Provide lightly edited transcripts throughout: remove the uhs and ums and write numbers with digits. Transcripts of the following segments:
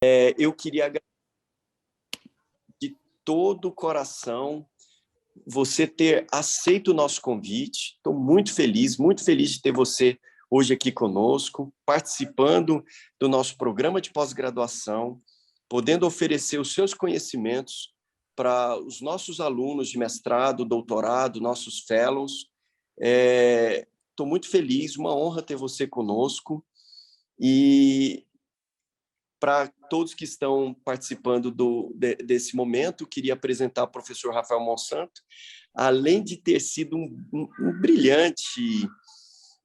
Eu queria agradecer de todo o coração você ter aceito o nosso convite. Estou muito feliz de ter você hoje aqui conosco, participando do nosso programa de pós-graduação, podendo oferecer os seus conhecimentos para os nossos alunos de mestrado, doutorado, nossos fellows. Estou muito feliz, uma honra ter você conosco. E para todos que estão participando desse momento, queria apresentar o professor Rafael Monsanto. Além de ter sido um brilhante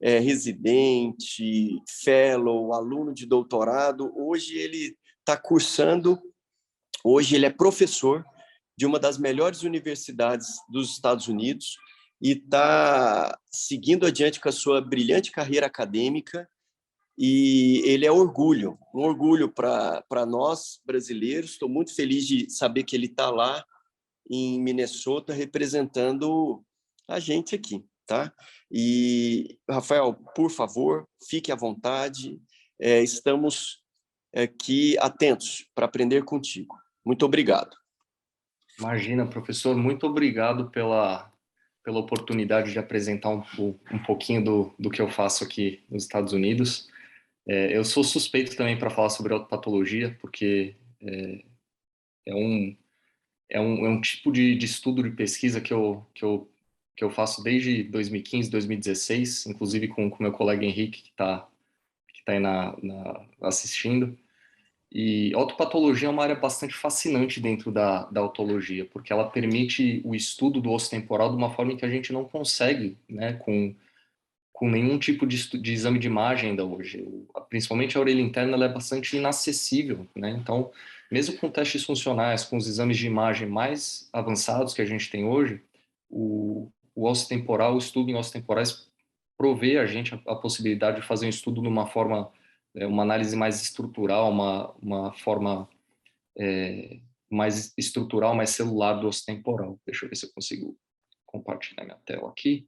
residente, fellow, aluno de doutorado, hoje ele está cursando, hoje ele é professor de uma das melhores universidades dos Estados Unidos e está seguindo adiante com a sua brilhante carreira acadêmica. E ele é um orgulho para nós brasileiros. Estou muito feliz de saber que ele está lá em Minnesota representando a gente aqui, tá? E, Rafael, por favor, fique à vontade. Estamos aqui atentos para aprender contigo. Muito obrigado. Imagina, professor, muito obrigado pela oportunidade de apresentar um pouquinho do que eu faço aqui nos Estados Unidos. Eu sou suspeito também para falar sobre autopatologia, porque é um tipo de estudo de pesquisa que eu faço desde 2015, 2016, inclusive com o meu colega Henrique, que tá aí assistindo. E autopatologia é uma área bastante fascinante dentro da autologia, porque ela permite o estudo do osso temporal de uma forma que a gente não consegue, né, com nenhum tipo de exame de imagem ainda hoje. Principalmente a orelha interna, ela é bastante inacessível, né? Então, mesmo com testes funcionais, com os exames de imagem mais avançados que a gente tem hoje, o osso temporal, o estudo em ossos temporais provê a gente a possibilidade de fazer um estudo numa forma, uma análise mais estrutural, uma forma mais estrutural, mais celular do osso temporal. Deixa eu ver se eu consigo compartilhar minha tela aqui.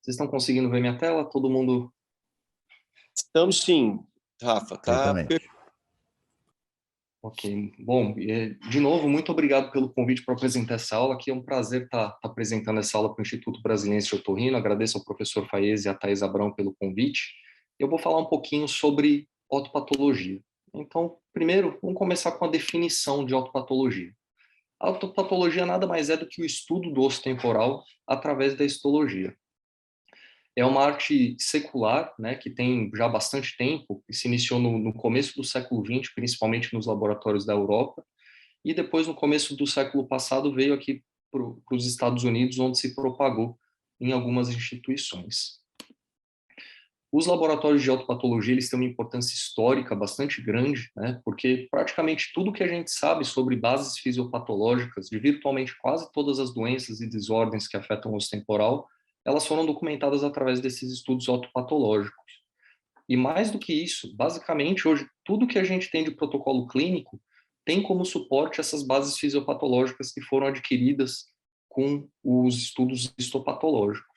Vocês estão conseguindo ver minha tela? Todo mundo? Estamos sim, Rafa. Tá. Ok. Bom, de novo, muito obrigado pelo convite para apresentar essa aula. Aqui é um prazer estar apresentando essa aula para o Instituto Brasiliense de Otorrino. Agradeço ao professor Faese e à Thais Abrão pelo convite. Eu vou falar um pouquinho sobre autopatologia. Então, primeiro, vamos começar com a definição de autopatologia. A autopatologia nada mais é do que o estudo do osso temporal através da histologia. É uma arte secular, né, que tem já bastante tempo, que se iniciou no começo do século XX, principalmente nos laboratórios da Europa, e depois, no começo do século passado, veio aqui para os Estados Unidos, onde se propagou em algumas instituições. Os laboratórios de autopatologia, eles têm uma importância histórica bastante grande, né, porque praticamente tudo que a gente sabe sobre bases fisiopatológicas de virtualmente quase todas as doenças e desordens que afetam o osso temporal, elas foram documentadas através desses estudos autopatológicos. E mais do que isso, basicamente, hoje, tudo que a gente tem de protocolo clínico tem como suporte essas bases fisiopatológicas que foram adquiridas com os estudos histopatológicos.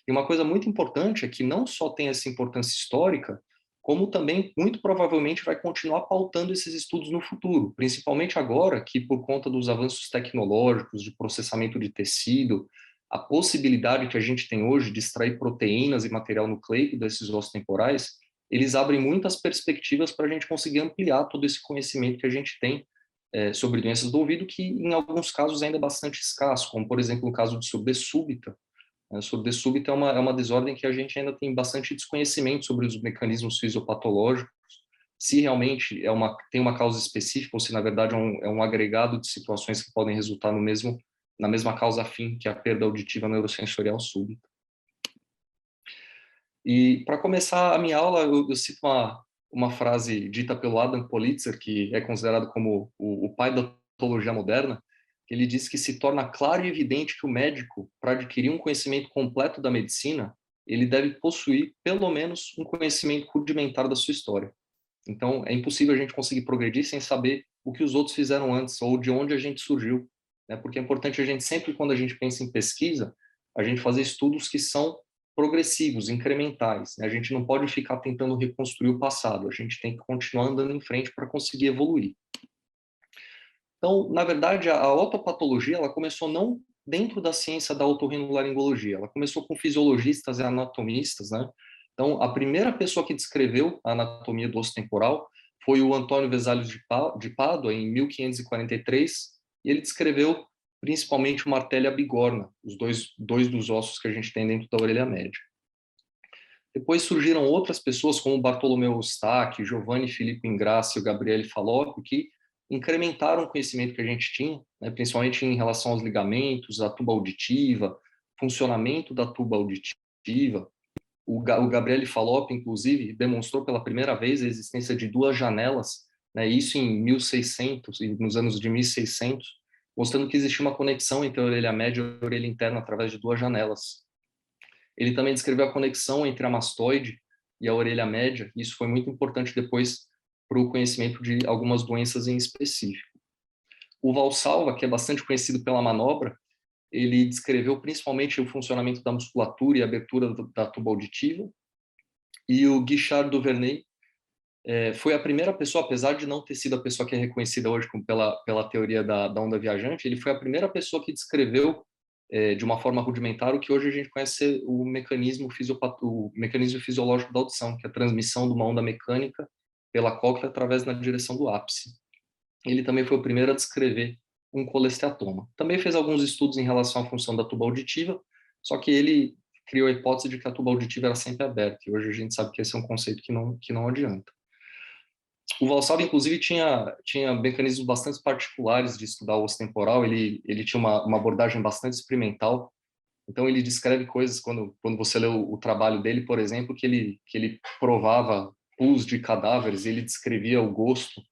E uma coisa muito importante é que não só tem essa importância histórica, como também, muito provavelmente, vai continuar pautando esses estudos no futuro, principalmente agora que, por conta dos avanços tecnológicos, de processamento de tecido, a possibilidade que a gente tem hoje de extrair proteínas e material nucleico desses ossos temporais, eles abrem muitas perspectivas para a gente conseguir ampliar todo esse conhecimento que a gente tem sobre doenças do ouvido, que em alguns casos ainda é bastante escasso, como, por exemplo, o caso de surdez súbita. A surdez súbita é uma desordem que a gente ainda tem bastante desconhecimento sobre os mecanismos fisiopatológicos, se realmente tem uma causa específica ou se, na verdade, é um agregado de situações que podem resultar na mesma causa fim, que é a perda auditiva neurosensorial súbita. E, para começar a minha aula, eu cito uma frase dita pelo Adam Politzer, que é considerado como o pai da odontologia moderna. Ele diz que se torna claro e evidente que o médico, para adquirir um conhecimento completo da medicina, ele deve possuir, pelo menos, um conhecimento rudimentar da sua história. Então, é impossível a gente conseguir progredir sem saber o que os outros fizeram antes ou de onde a gente surgiu, né? Porque é importante a gente sempre, quando a gente pensa em pesquisa, a gente fazer estudos que são progressivos, incrementais, né? A gente não pode ficar tentando reconstruir o passado, a gente tem que continuar andando em frente para conseguir evoluir. Então, na verdade, a otopatologia ela começou não dentro da ciência da otorrinolaringologia, ela começou com fisiologistas e anatomistas, né? Então, a primeira pessoa que descreveu a anatomia do osso temporal foi o Antônio Vesalius de Pádua, em 1543, e ele descreveu principalmente o martelo e a bigorna, os dois dos ossos que a gente tem dentro da orelha média. Depois surgiram outras pessoas, como Bartolomeu Eustáquio, Giovanni Filippo Ingrassi e o Gabriele Falloppio, que incrementaram o conhecimento que a gente tinha, né, principalmente em relação aos ligamentos, à tuba auditiva, funcionamento da tuba auditiva. O Gabriele Falloppio, inclusive, demonstrou pela primeira vez a existência de duas janelas, né, isso em 1600, nos anos de 1600, mostrando que existia uma conexão entre a orelha média e a orelha interna através de duas janelas. Ele também descreveu a conexão entre a mastoide e a orelha média, e isso foi muito importante depois para o conhecimento de algumas doenças em específico. O Valsalva, que é bastante conhecido pela manobra, ele descreveu principalmente o funcionamento da musculatura e a abertura da tuba auditiva, e o Guichard Duvernay foi a primeira pessoa, apesar de não ter sido a pessoa que é reconhecida hoje pela teoria da onda viajante, ele foi a primeira pessoa que descreveu de uma forma rudimentar o que hoje a gente conhece o mecanismo fisiológico da audição, que é a transmissão de uma onda mecânica pela cóclea através da direção do ápice. Ele também foi o primeiro a descrever um colesteatoma. Também fez alguns estudos em relação à função da tuba auditiva, só que ele criou a hipótese de que a tuba auditiva era sempre aberta, e hoje a gente sabe que esse é um conceito que não adianta. O Valsalva, inclusive, tinha mecanismos bastante particulares de estudar o osso temporal, ele tinha uma abordagem bastante experimental, então ele descreve coisas, quando você lê o trabalho dele, por exemplo, que ele provava pus de cadáveres, ele descrevia o gosto,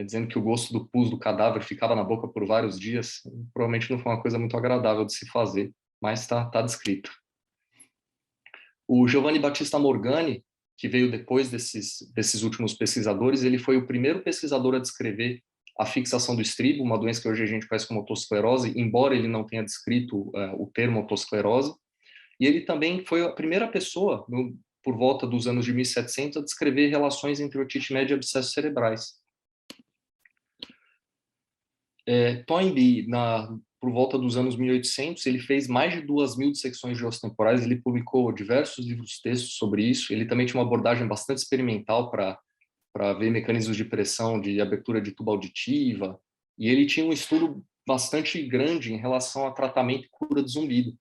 dizendo que o gosto do pus do cadáver ficava na boca por vários dias. Provavelmente não foi uma coisa muito agradável de se fazer, mas está descrito. O Giovanni Battista Morgani, que veio depois desses últimos pesquisadores, ele foi o primeiro pesquisador a descrever a fixação do estribo, uma doença que hoje a gente conhece como otosclerose, embora ele não tenha descrito o termo otosclerose. E ele também foi a primeira pessoa, por volta dos anos de 1700, a descrever relações entre otite média e abscessos cerebrais. Toynbee, por volta dos anos 1800, ele fez mais de 2.000 dissecções de ossos temporais, ele publicou diversos livros-textos sobre isso, ele também tinha uma abordagem bastante experimental para ver mecanismos de pressão, de abertura de tuba auditiva, e ele tinha um estudo bastante grande em relação a tratamento e cura de zumbido.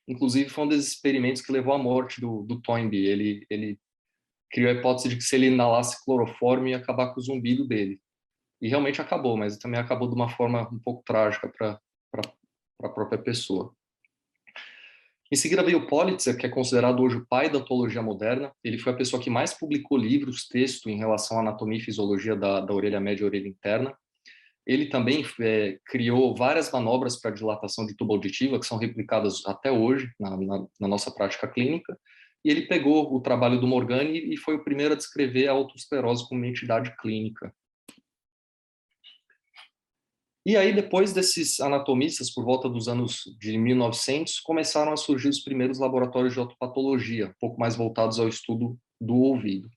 Inclusive, foi um desses experimentos que levou à morte do Toynbee. Ele criou a hipótese de que se ele inalasse cloroformo ia acabar com o zumbido dele. E realmente acabou, mas também acabou de uma forma um pouco trágica para a própria pessoa. Em seguida veio Politzer, que é considerado hoje o pai da otologia moderna. Ele foi a pessoa que mais publicou livros, texto em relação à anatomia e fisiologia da orelha média e orelha interna. Ele também criou várias manobras para dilatação de tuba auditiva, que são replicadas até hoje na nossa prática clínica. E ele pegou o trabalho do Morgani e foi o primeiro a descrever a otosclerose como uma entidade clínica. E aí, depois desses anatomistas, por volta dos anos de 1900, começaram a surgir os primeiros laboratórios de otopatologia, um pouco mais voltados ao estudo do ouvido.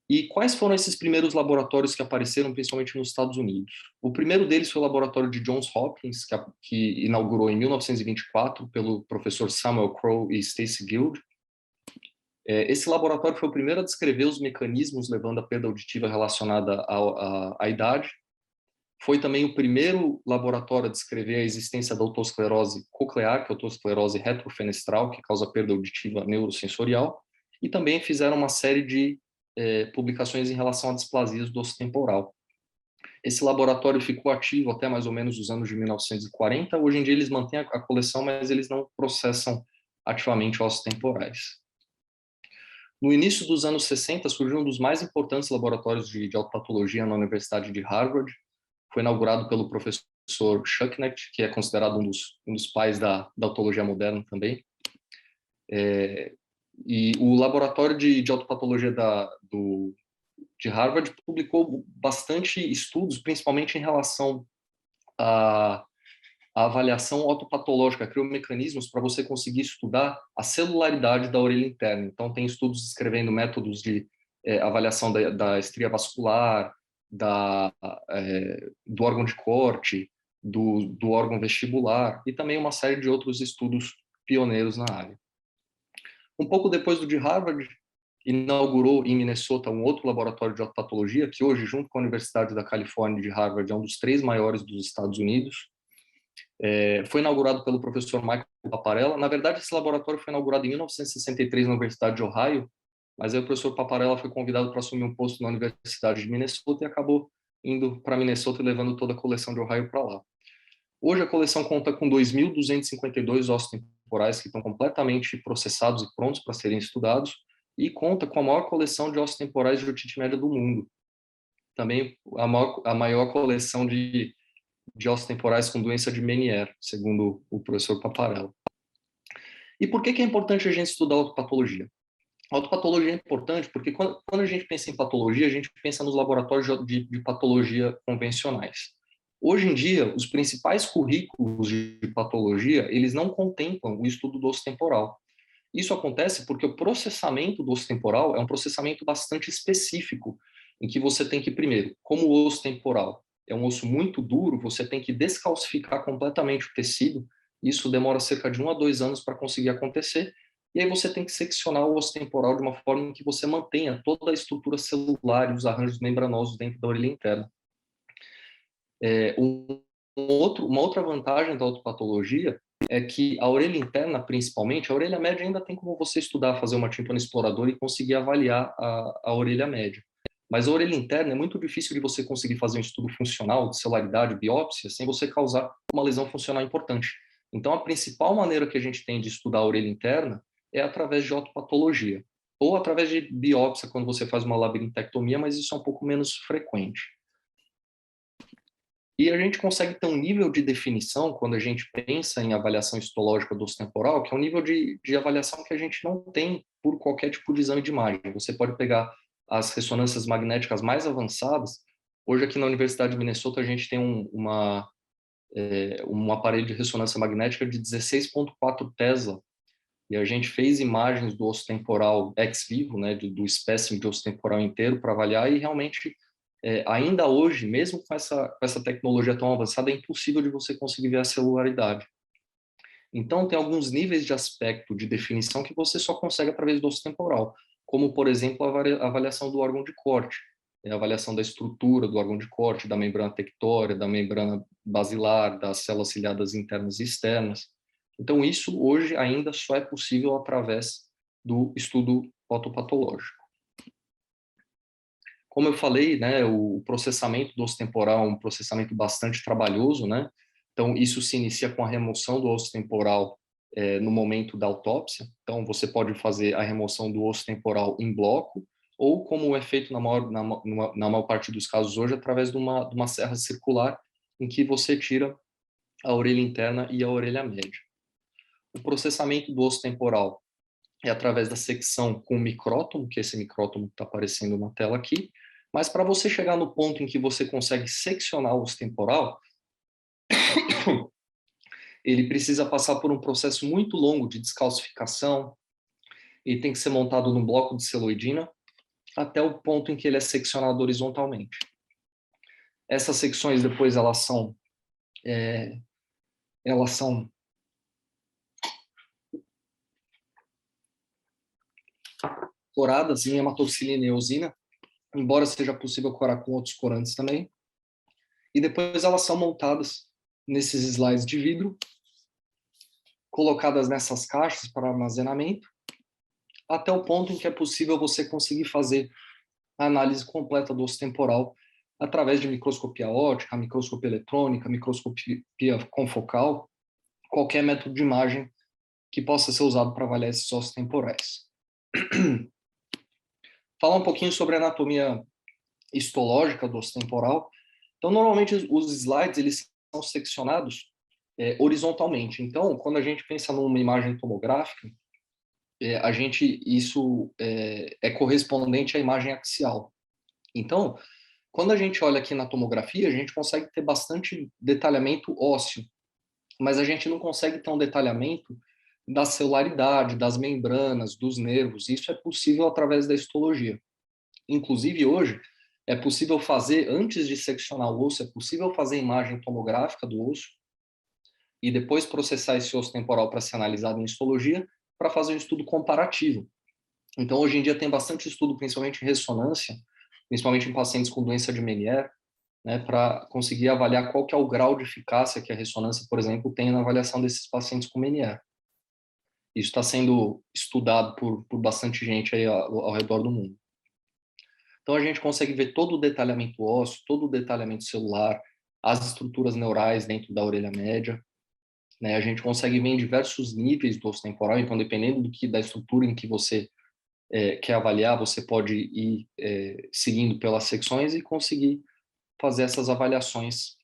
E quais foram esses primeiros laboratórios que apareceram, principalmente nos Estados Unidos? O primeiro deles foi o laboratório de Johns Hopkins, que inaugurou em 1924 pelo professor Samuel Crowe e Stacy Guild. Esse laboratório foi o primeiro a descrever os mecanismos levando à perda auditiva relacionada à idade. Foi também o primeiro laboratório a descrever a existência da otosclerose coclear, que é a otosclerose retrofenestral, que causa perda auditiva neurosensorial, e também fizeram uma série de publicações em relação a displasias do osso temporal. Esse laboratório ficou ativo até mais ou menos os anos de 1940. Hoje em dia eles mantêm a coleção, mas eles não processam ativamente ossos temporais. No início dos anos 60, surgiu um dos mais importantes laboratórios de otopatologia na Universidade de Harvard. Foi inaugurado pelo professor Schucknecht, que é considerado um dos pais da otologia moderna também. E o laboratório de otopatologia de Harvard publicou bastante estudos, principalmente em relação a a avaliação ortopatológica, criou mecanismos para você conseguir estudar a celularidade da orelha interna. Então, tem estudos descrevendo métodos de avaliação da estria vascular, do órgão de corte, do órgão vestibular, e também uma série de outros estudos pioneiros na área. Um pouco depois do de Harvard, inaugurou em Minnesota um outro laboratório de ortopatologia, que hoje, junto com a Universidade da Califórnia de Harvard, é um dos 3 maiores dos Estados Unidos. Foi inaugurado pelo professor Michael Paparella. Na verdade, esse laboratório foi inaugurado em 1963 na Universidade de Ohio, mas aí o professor Paparella foi convidado para assumir um posto na Universidade de Minnesota e acabou indo para Minnesota e levando toda a coleção de Ohio para lá. Hoje a coleção conta com 2.252 ossos temporais que estão completamente processados e prontos para serem estudados, e conta com a maior coleção de ossos temporais de otite média do mundo. Também a maior coleção de ossos temporais com doença de Meniere, segundo o professor Paparella. E por que é importante a gente estudar a ortopatologia? A ortopatologia é importante porque quando a gente pensa em patologia, a gente pensa nos laboratórios de patologia convencionais. Hoje em dia, os principais currículos de patologia, eles não contemplam o estudo do osso temporal. Isso acontece porque o processamento do osso temporal é um processamento bastante específico, em que você tem que, primeiro, como o osso temporal é um osso muito duro, você tem que descalcificar completamente o tecido. Isso demora cerca de 1 a 2 anos para conseguir acontecer. E aí você tem que seccionar o osso temporal de uma forma em que você mantenha toda a estrutura celular e os arranjos membranosos dentro da orelha interna. Uma outra vantagem da ortopatologia é que a orelha interna, principalmente, a orelha média ainda tem como você estudar, fazer uma tímpano exploradora e conseguir avaliar a orelha média. Mas a orelha interna é muito difícil de você conseguir fazer um estudo funcional, de celularidade, biópsia, sem você causar uma lesão funcional importante. Então, a principal maneira que a gente tem de estudar a orelha interna é através de ortopatologia, ou através de biópsia, quando você faz uma labirintectomia, mas isso é um pouco menos frequente. E a gente consegue ter um nível de definição, quando a gente pensa em avaliação histológica do osso temporal, que é um nível de avaliação que a gente não tem por qualquer tipo de exame de imagem. Você pode pegar as ressonâncias magnéticas mais avançadas. Hoje, aqui na Universidade de Minnesota, a gente tem um aparelho de ressonância magnética de 16,4 Tesla. E a gente fez imagens do osso temporal ex vivo, né, do espécime de osso temporal inteiro para avaliar, e realmente, ainda hoje, mesmo com essa tecnologia tão avançada, é impossível de você conseguir ver a celularidade. Então, tem alguns níveis de aspecto de definição que você só consegue através do osso temporal, como, por exemplo, a avaliação do órgão de corte, a avaliação da estrutura do órgão de corte, da membrana tectória, da membrana basilar, das células ciliadas internas e externas. Então, isso hoje ainda só é possível através do estudo ortopatológico. Como eu falei, né, o processamento do osso temporal é um processamento bastante trabalhoso, né? Então, isso se inicia com a remoção do osso temporal no momento da autópsia. Então, você pode fazer a remoção do osso temporal em bloco, ou como é feito na maior parte dos casos hoje, através de uma serra circular, em que você tira a orelha interna e a orelha média. O processamento do osso temporal é através da secção com micrótomo, que é esse micrótomo que está aparecendo na tela aqui, mas para você chegar no ponto em que você consegue seccionar o osso temporal, ele precisa passar por um processo muito longo de descalcificação, e tem que ser montado num bloco de celoidina, até o ponto em que ele é seccionado horizontalmente. Essas secções depois elas são coradas em hematoxilina e eosina, embora seja possível corar com outros corantes também. E depois elas são montadas nesses slides de vidro, colocadas nessas caixas para armazenamento, até o ponto em que é possível você conseguir fazer a análise completa do osso temporal através de microscopia óptica, microscopia eletrônica, microscopia confocal, qualquer método de imagem que possa ser usado para avaliar esses ossos temporais. Falar um pouquinho sobre a anatomia histológica do osso temporal. Então, normalmente, os slides eles são seccionados horizontalmente. Então, quando a gente pensa numa imagem tomográfica, isso é correspondente à imagem axial. Então, quando a gente olha aqui na tomografia, a gente consegue ter bastante detalhamento ósseo. mas a gente não consegue ter um detalhamento da celularidade, das membranas, dos nervos. Isso é possível através da histologia. Inclusive, hoje, é possível fazer, antes de seccionar o osso, é possível fazer imagem tomográfica do osso e depois processar esse osso temporal para ser analisado em histologia, para fazer um estudo comparativo. Então, hoje em dia, tem bastante estudo, principalmente em ressonância, principalmente em pacientes com doença de Meniere, né, para conseguir avaliar qual que é o grau de eficácia que a ressonância, por exemplo, tem na avaliação desses pacientes com Meniere. Isso está sendo estudado por bastante gente aí ao redor do mundo. Então, a gente consegue ver todo o detalhamento ósseo, todo o detalhamento celular, as estruturas neurais dentro da orelha média, né? A gente consegue ver em diversos níveis do osso temporal, então, dependendo da estrutura em que você quer avaliar, você pode ir seguindo pelas secções e conseguir fazer essas avaliações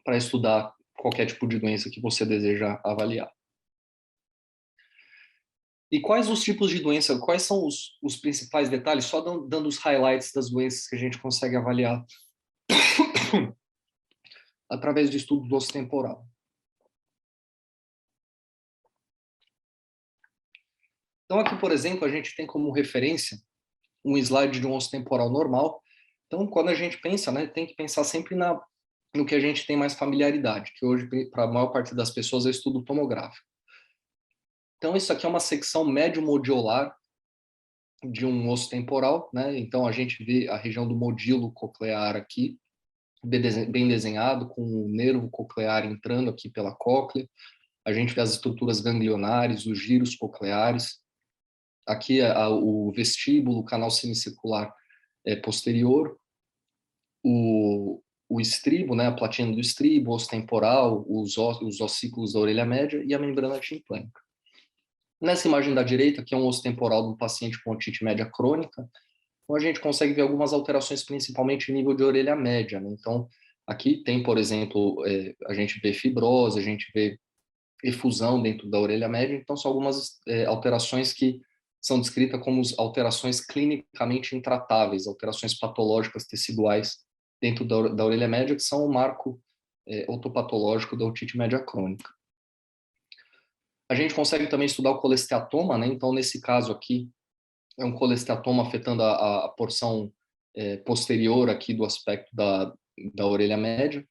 para estudar qualquer tipo de doença que você deseja avaliar. E quais os tipos de doença, quais são os principais detalhes? Só dando os highlights das doenças que a gente consegue avaliar através do estudo do osso temporal. Então, aqui, por exemplo, a gente tem como referência um slide de um osso temporal normal. Então, quando a gente pensa, né, tem que pensar sempre no que a gente tem mais familiaridade, que hoje, para a maior parte das pessoas, é o estudo tomográfico. Então, isso aqui é uma secção médio-modiolar de um osso temporal, né? Então, a gente vê a região do modilo coclear aqui, bem desenhado, com o nervo coclear entrando aqui pela cóclea. A gente vê as estruturas ganglionares, os giros cocleares. Aqui o vestíbulo, o canal semicircular posterior, o estribo, né, a platina do estribo, o osso temporal, os ossículos da orelha média e a membrana timpânica. Nessa imagem da direita, que é um osso temporal de um paciente com otite média crônica, então a gente consegue ver algumas alterações, principalmente em nível de orelha média, né? Então, aqui tem, por exemplo, a gente vê fibrose, a gente vê efusão dentro da orelha média, então são algumas alterações que são descritas como alterações clinicamente intratáveis, alterações patológicas teciduais dentro da orelha média, que são o marco ortopatológico da otite média crônica. A gente consegue também estudar o colesteatoma, né? Então, nesse caso aqui, é um colesteatoma afetando a porção posterior aqui do aspecto da orelha média.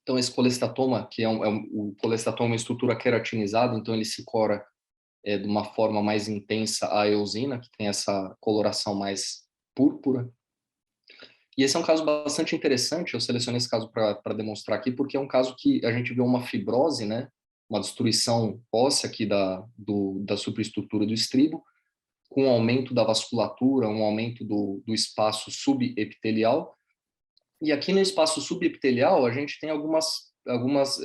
Então, esse colesteatoma, que o colesteatoma é uma estrutura queratinizada, então ele se cora de uma forma mais intensa a eosina, que tem essa coloração mais púrpura. E esse é um caso bastante interessante, eu selecionei esse caso para demonstrar aqui, porque é um caso que a gente vê uma fibrose, né, uma destruição óssea aqui da superestrutura do estribo, com um aumento da vasculatura, um aumento do espaço subepitelial. E aqui no espaço subepitelial, a gente tem algumas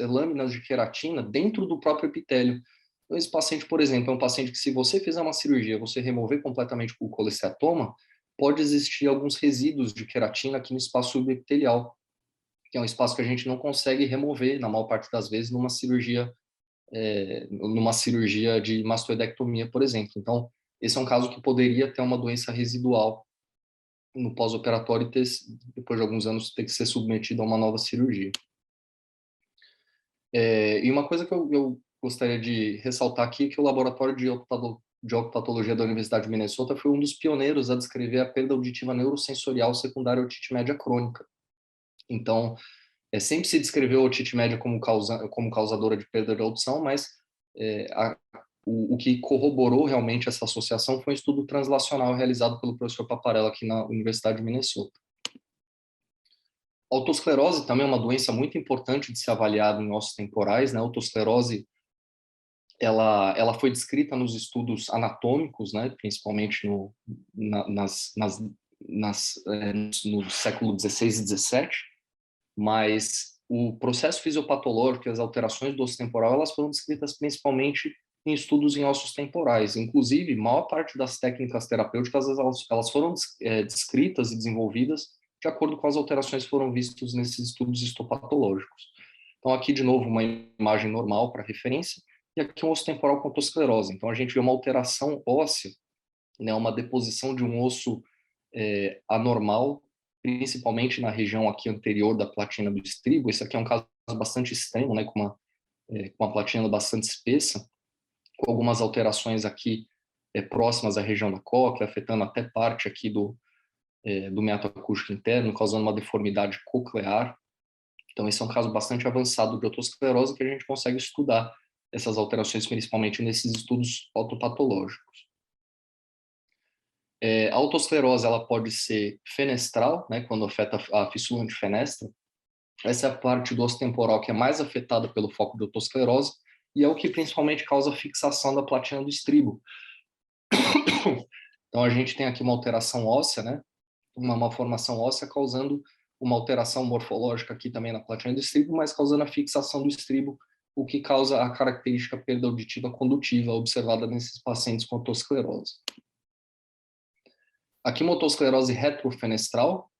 lâminas de queratina dentro do próprio epitélio. Então, esse paciente, por exemplo, é um paciente que, se você fizer uma cirurgia, você remover completamente o colesteatoma, pode existir alguns resíduos de queratina aqui no espaço subepitelial, que é um espaço que a gente não consegue remover, na maior parte das vezes, numa cirurgia de mastoidectomia, por exemplo. Então, esse é um caso que poderia ter uma doença residual no pós-operatório e depois de alguns anos, ter que ser submetido a uma nova cirurgia. E uma coisa que eu gostaria de ressaltar aqui é que o laboratório de oculopatologia da Universidade de Minnesota foi um dos pioneiros a descrever a perda auditiva neurosensorial secundária à otite média crônica. Então, sempre se descreveu a otite média como causadora de perda de audição, mas o que corroborou realmente essa associação foi um estudo translacional realizado pelo professor Paparella aqui na Universidade de Minnesota. A autosclerose também é uma doença muito importante de ser avaliada em ossos temporais, né? A autosclerose, ela foi descrita nos estudos anatômicos, né? Principalmente no século XVI e XVII, mas o processo fisiopatológico e as alterações do osso temporal, elas foram descritas principalmente em estudos em ossos temporais. Inclusive, a maior parte das técnicas terapêuticas, elas foram descritas e desenvolvidas de acordo com as alterações que foram vistas nesses estudos histopatológicos. Então, aqui, de novo, uma imagem normal para referência, e aqui um osso temporal com autosclerose. Então, a gente vê uma alteração óssea, né, uma deposição de um osso anormal, principalmente na região aqui anterior da platina do estribo. Esse aqui é um caso bastante extremo, né, com com a platina bastante espessa, com algumas alterações aqui próximas à região da cóclea, afetando até parte aqui do meato acústico interno, causando uma deformidade coclear. Então, esse é um caso bastante avançado de otosclerose que a gente consegue estudar essas alterações, principalmente nesses estudos autopatológicos. A otosclerose ela pode ser fenestral, né, quando afeta a fissura antifenestra. Essa é a parte do osso temporal que é mais afetada pelo foco de otosclerose e é o que principalmente causa a fixação da platina do estribo. Então, a gente tem aqui uma alteração óssea, né, uma malformação óssea causando uma alteração morfológica aqui também na platina do estribo, mas causando a fixação do estribo, o que causa a característica perda auditiva condutiva observada nesses pacientes com otosclerose. Aqui uma otosclerose retrofenestral,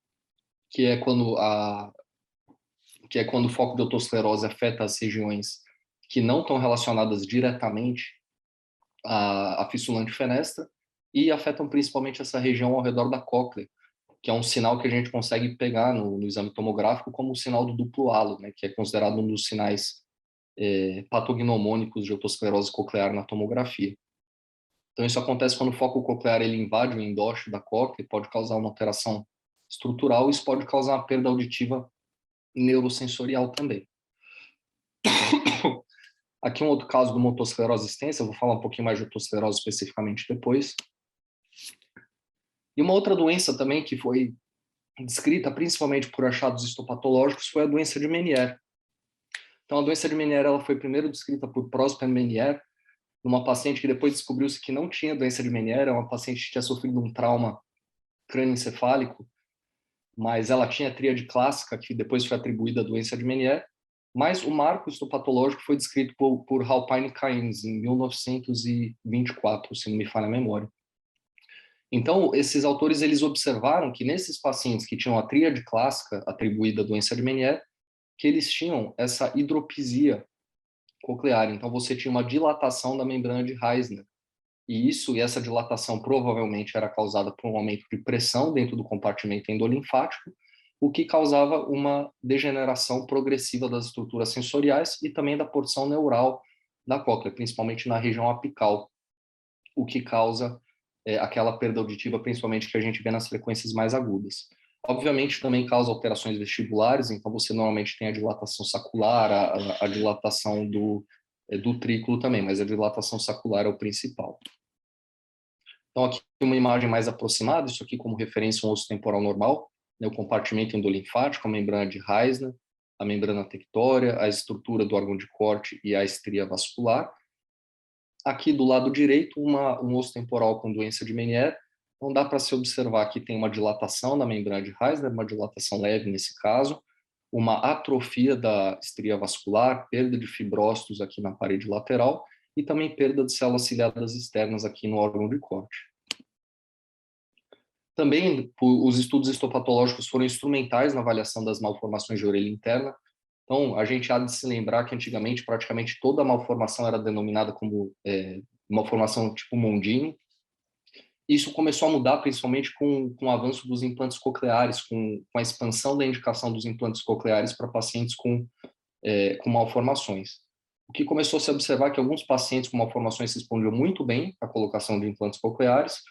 que é quando o foco de otosclerose afeta as regiões que não estão relacionadas diretamente à fissura antifenestra e afetam principalmente essa região ao redor da cóclea, que é um sinal que a gente consegue pegar no exame tomográfico como o sinal do duplo halo, né, que é considerado um dos sinais patognomônicos de otosclerose coclear na tomografia. Então, isso acontece quando o foco coclear ele invade o endócio da cóclea, pode causar uma alteração estrutural, e isso pode causar uma perda auditiva neurosensorial também. Aqui um outro caso de uma otosclerose extensa, eu vou falar um pouquinho mais de otosclerose especificamente depois. E uma outra doença também que foi descrita principalmente por achados histopatológicos foi a doença de Meniere. Então, a doença de Meniere ela foi primeiro descrita por Prosper Meniere, uma paciente que depois descobriu-se que não tinha doença de Meniere, uma paciente que tinha sofrido um trauma crânioencefálico, mas ela tinha tríade clássica, que depois foi atribuída à doença de Meniere, mas o marco histopatológico foi descrito por Halpine Keynes em 1924, se não me falha a memória. Então, esses autores eles observaram que nesses pacientes que tinham a tríade clássica atribuída à doença de Meniere, que eles tinham essa hidropisia coclear. Então, você tinha uma dilatação da membrana de Reisner. E essa dilatação provavelmente era causada por um aumento de pressão dentro do compartimento endolinfático, o que causava uma degeneração progressiva das estruturas sensoriais e também da porção neural da cóclea, principalmente na região apical, o que causa aquela perda auditiva, principalmente que a gente vê nas frequências mais agudas. Obviamente também causa alterações vestibulares, então você normalmente tem a dilatação sacular, a dilatação do trículo também, mas a dilatação sacular é o principal. Então aqui uma imagem mais aproximada, isso aqui como referência um osso temporal normal, né, o compartimento endolinfático, a membrana de Reisner, a membrana tectória, a estrutura do órgão de corte e a estria vascular. Aqui do lado direito, um osso temporal com doença de Meniere. Então dá para se observar que tem uma dilatação da membrana de Reisner, uma dilatação leve nesse caso, uma atrofia da estria vascular, perda de fibrócitos aqui na parede lateral e também perda de células ciliadas externas aqui no órgão de corte. Também os estudos histopatológicos foram instrumentais na avaliação das malformações de orelha interna. Então, a gente há de se lembrar que antigamente praticamente toda malformação era denominada como malformação tipo Mondini. Isso começou a mudar principalmente com o avanço dos implantes cocleares, com a expansão da indicação dos implantes cocleares para pacientes com malformações. O que começou a se observar é que alguns pacientes com malformações respondiam muito bem à colocação de implantes cocleares,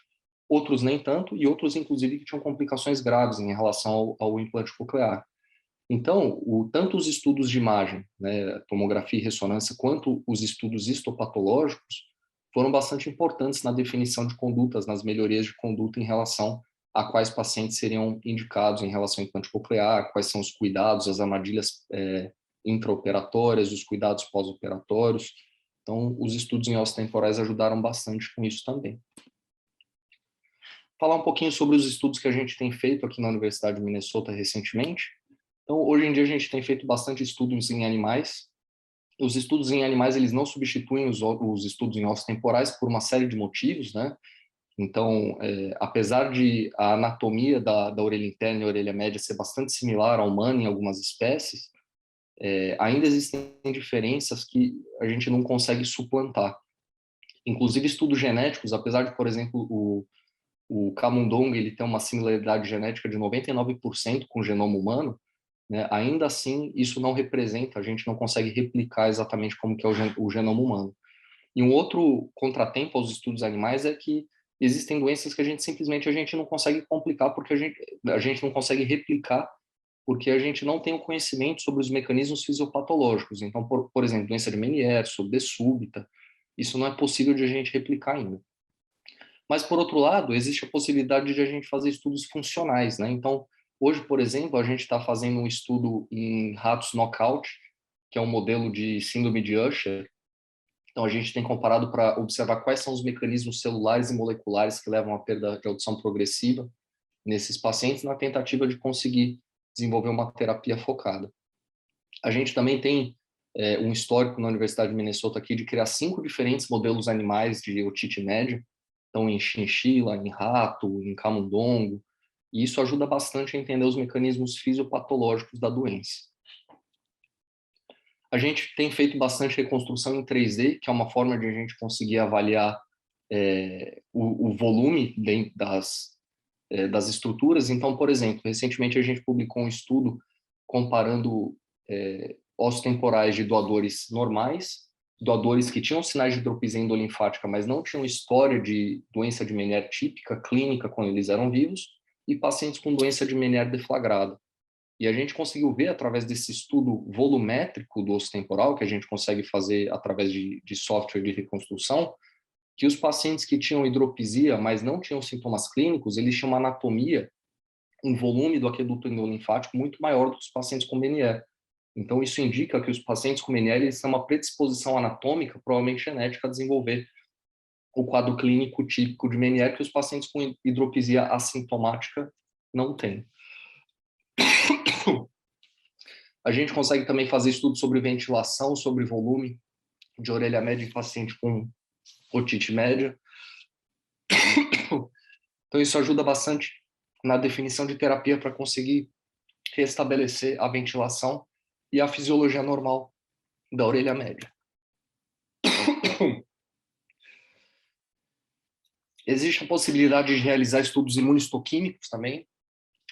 outros nem tanto, e outros, inclusive, que tinham complicações graves em relação ao implante coclear. Então, tanto os estudos de imagem, né, tomografia e ressonância, quanto os estudos histopatológicos foram bastante importantes na definição de condutas, nas melhorias de conduta em relação a quais pacientes seriam indicados em relação ao implante coclear, quais são os cuidados, as armadilhas intraoperatórias, os cuidados pós-operatórios. Então, os estudos em ossos temporais ajudaram bastante com isso também. Falar um pouquinho sobre os estudos que a gente tem feito aqui na Universidade de Minnesota recentemente. Então, hoje em dia a gente tem feito bastante estudos em animais. Os estudos em animais, eles não substituem os estudos em ossos temporais por uma série de motivos, né? Então, apesar de a anatomia da orelha interna e a orelha média ser bastante similar à humana em algumas espécies, ainda existem diferenças que a gente não consegue suplantar. Inclusive, estudos genéticos, apesar de, por exemplo, o camundongo ele tem uma similaridade genética de 99% com o genoma humano, né, ainda assim, isso não representa, a gente não consegue replicar exatamente como que é o genoma humano. E um outro contratempo aos estudos animais é que existem doenças que a gente não consegue complicar porque a gente não consegue replicar porque a gente não tem o conhecimento sobre os mecanismos fisiopatológicos. Então, por exemplo, doença de Meniere, surdez súbita, isso não é possível de a gente replicar ainda. Mas, por outro lado, existe a possibilidade de a gente fazer estudos funcionais, né? Então, hoje, por exemplo, a gente está fazendo um estudo em ratos knockout, que é um modelo de síndrome de Usher. Então, a gente tem comparado para observar quais são os mecanismos celulares e moleculares que levam à perda de audição progressiva nesses pacientes, na tentativa de conseguir desenvolver uma terapia focada. A gente também tem um histórico na Universidade de Minnesota aqui de criar 5 diferentes modelos animais de otite média, então em chinchila, em rato, em camundongo, e isso ajuda bastante a entender os mecanismos fisiopatológicos da doença. A gente tem feito bastante reconstrução em 3D, que é uma forma de a gente conseguir avaliar o volume das estruturas. Então, por exemplo, recentemente a gente publicou um estudo comparando ossos temporais de doadores normais, doadores que tinham sinais de hidropisia endolinfática, mas não tinham história de doença de Meniere típica, clínica, quando eles eram vivos, e pacientes com doença de Meniere deflagrada. E a gente conseguiu ver, através desse estudo volumétrico do osso temporal, que a gente consegue fazer através de software de reconstrução, que os pacientes que tinham hidropisia, mas não tinham sintomas clínicos, eles tinham uma anatomia, um volume do aqueduto endolinfático muito maior do que os pacientes com Meniere. Então, isso indica que os pacientes com Meniere têm uma predisposição anatômica, provavelmente genética, a desenvolver o quadro clínico típico de Meniere, que os pacientes com hidropisia assintomática não têm. A gente consegue também fazer estudos sobre ventilação, sobre volume de orelha média em paciente com otite média. Então, isso ajuda bastante na definição de terapia para conseguir restabelecer a ventilação e a fisiologia normal da orelha média. Existe a possibilidade de realizar estudos imunistoquímicos também.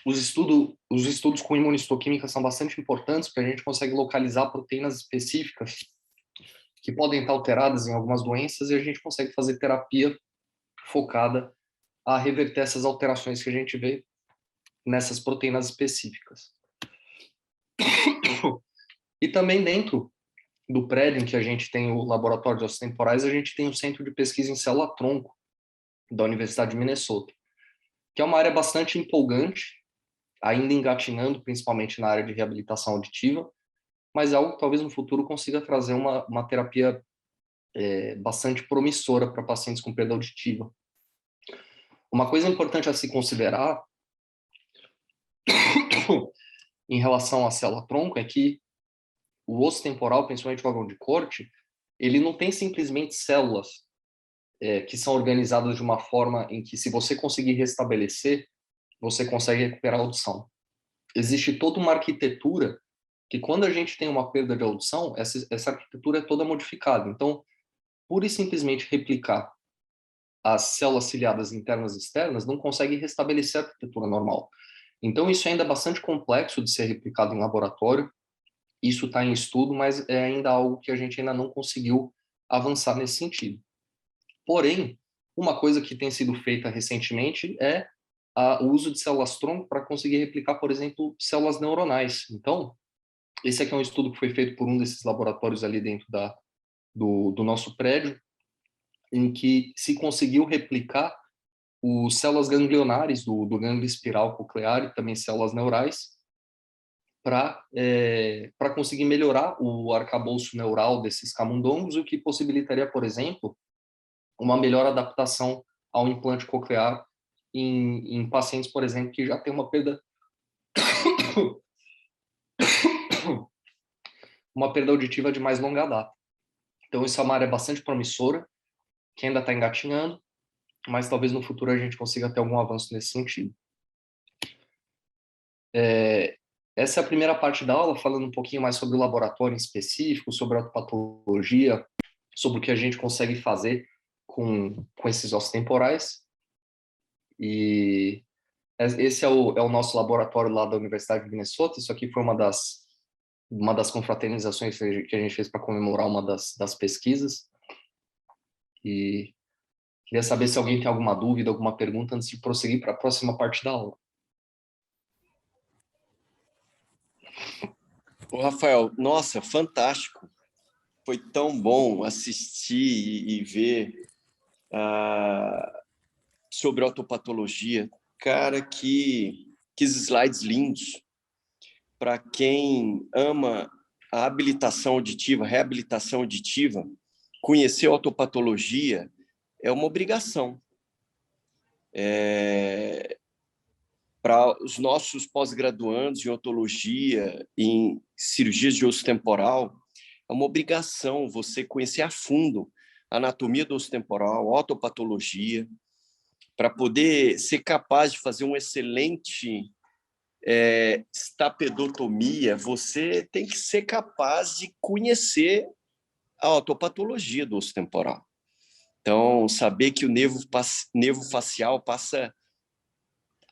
Os estudos com imunistoquímica são bastante importantes porque a gente consegue localizar proteínas específicas que podem estar alteradas em algumas doenças e a gente consegue fazer terapia focada a reverter essas alterações que a gente vê nessas proteínas específicas. E também dentro do prédio em que a gente tem o laboratório de ossos temporais, a gente tem o Centro de Pesquisa em Célula-Tronco da Universidade de Minnesota, que é uma área bastante empolgante, ainda engatinhando, principalmente na área de reabilitação auditiva, mas é algo que talvez no futuro consiga trazer uma terapia bastante promissora para pacientes com perda auditiva. Uma coisa importante a se considerar em relação à célula-tronco é que o osso temporal, principalmente o órgão de corte, ele não tem simplesmente células que são organizadas de uma forma em que, se você conseguir restabelecer, você consegue recuperar a audição. Existe toda uma arquitetura que, quando a gente tem uma perda de audição, essa arquitetura é toda modificada. Então, pura e simplesmente replicar as células ciliadas internas e externas não consegue restabelecer a arquitetura normal. Então, isso ainda é bastante complexo de ser replicado em laboratório. Isso está em estudo, mas é ainda algo que a gente ainda não conseguiu avançar nesse sentido. Porém, uma coisa que tem sido feita recentemente é o uso de células-tronco para conseguir replicar, por exemplo, células neuronais. Então, esse aqui é um estudo que foi feito por um desses laboratórios ali dentro do nosso prédio, em que se conseguiu replicar os células ganglionares do gânglio espiral coclear e também células neurais para conseguir melhorar o arcabouço neural desses camundongos, o que possibilitaria, por exemplo, uma melhor adaptação ao implante coclear em pacientes, por exemplo, que já têm uma perda auditiva de mais longa data. Então, isso é uma área bastante promissora, que ainda está engatinhando, mas talvez no futuro a gente consiga ter algum avanço nesse sentido. Essa é a primeira parte da aula, falando um pouquinho mais sobre o laboratório em específico, sobre a patologia, sobre o que a gente consegue fazer com esses ossos temporais. E Esse é o nosso laboratório lá da Universidade de Minnesota. Isso aqui foi uma das confraternizações que a gente fez para comemorar uma das pesquisas. E queria saber se alguém tem alguma dúvida, alguma pergunta antes de prosseguir para a próxima parte da aula. Ô, Rafael, nossa, fantástico. Foi tão bom assistir e ver sobre autopatologia. Cara, que slides lindos. Para quem ama a habilitação auditiva, reabilitação auditiva, conhecer a autopatologia é uma obrigação. Para os nossos pós-graduandos em otologia, em cirurgias de osso temporal, é uma obrigação você conhecer a fundo a anatomia do osso temporal, a autopatologia, para poder ser capaz de fazer um excelente estapedotomia, você tem que ser capaz de conhecer a autopatologia do osso temporal. Então, saber que o nervo facial passa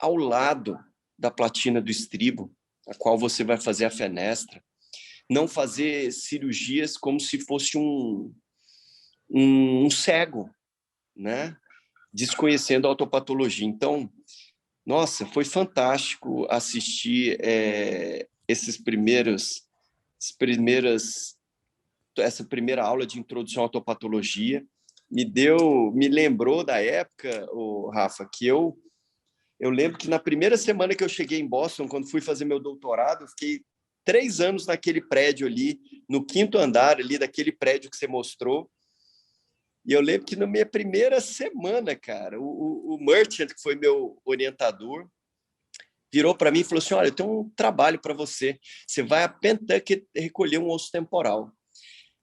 ao lado da platina do estribo, a qual você vai fazer a fenestra. Não fazer cirurgias como se fosse um cego, né? Desconhecendo a autopatologia. Então, nossa, foi fantástico assistir essa primeira aula de introdução à autopatologia. Me lembrou da época, Rafa, que eu lembro que na primeira semana que eu cheguei em Boston, quando fui fazer meu doutorado, eu fiquei 3 anos naquele prédio ali, no 5º andar ali daquele prédio que você mostrou. E eu lembro que na minha primeira semana, cara, o Merchant, que foi meu orientador, virou para mim e falou assim: olha, eu tenho um trabalho para você. Você vai a Pentucket recolher um osso temporal.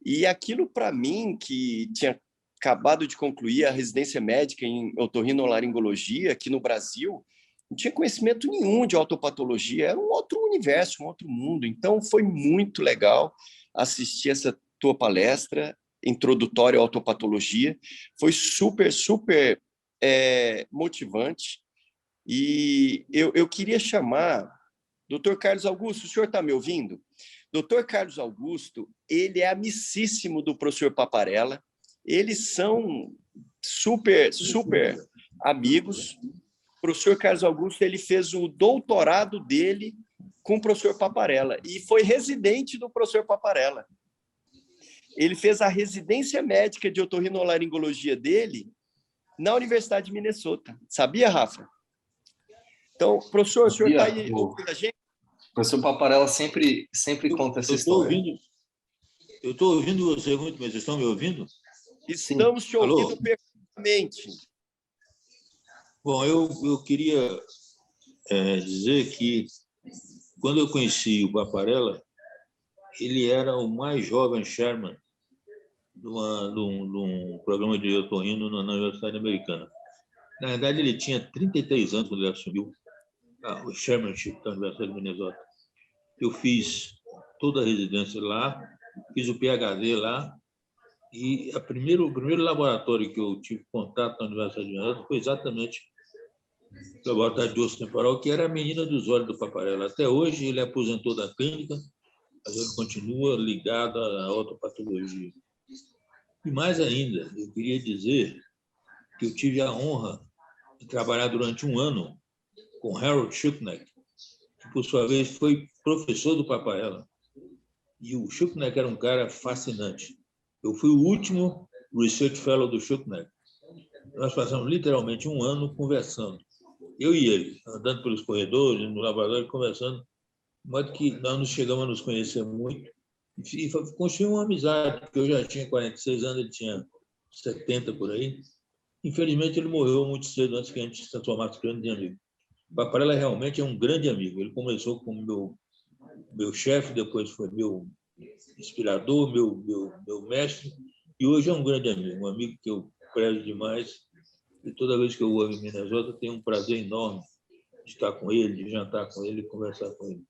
E aquilo, para mim, que tinha acabado de concluir a residência médica em otorrinolaringologia aqui no Brasil, não tinha conhecimento nenhum de autopatologia, era um outro universo, um outro mundo. Então, foi muito legal assistir essa tua palestra introdutória à autopatologia. Foi super, super motivante. E eu queria chamar Dr. Carlos Augusto. O senhor está me ouvindo? Dr. Carlos Augusto, ele é amicíssimo do professor Paparella. Eles são super, super amigos. O professor Carlos Augusto, ele fez o doutorado dele com o professor Paparella e foi residente do professor Paparella. Ele fez a residência médica de otorrinolaringologia dele na Universidade de Minnesota. Sabia, Rafa? Então, professor, o senhor está aí ouvindo a gente? O professor Paparella sempre conta essa história. Eu estou ouvindo você muito, mas vocês estão me ouvindo? Estamos te ouvindo perfeitamente. Bom, eu queria dizer que, quando eu conheci o Paparella, ele era o mais jovem chairman de um programa de otorrino na Universidade Americana. Na verdade, ele tinha 33 anos quando ele assumiu o chairmanship da Universidade de Minnesota. Eu fiz toda a residência lá, fiz o PhD lá, e o primeiro laboratório que eu tive contato na Universidade de Minnesota foi exatamente o laboratório de osso temporal, que era a menina dos olhos do Paparella. Até hoje, ele aposentou da clínica, mas ele continua ligado à autopatologia. E mais ainda, eu queria dizer que eu tive a honra de trabalhar durante 1 ano com Harold Shuknecht, que, por sua vez, foi professor do Paparella. E o Shuknecht era um cara fascinante. Eu fui o último Research Fellow do Shuknecht. Nós passamos literalmente 1 ano conversando. Eu e ele, andando pelos corredores, no laboratório, conversando, de modo que nós nos chegamos a nos conhecer muito e construímos uma amizade, porque eu já tinha 46 anos, ele tinha 70 por aí. Infelizmente, ele morreu muito cedo, antes que a gente se transformasse em grande amigo. O Paparella realmente é um grande amigo. Ele começou como meu chefe, depois foi meu inspirador, meu mestre, e hoje é um grande amigo, um amigo que eu prezo demais. E toda vez que eu vou em Minnesota, tenho um prazer enorme de estar com ele, de jantar com ele e conversar com ele.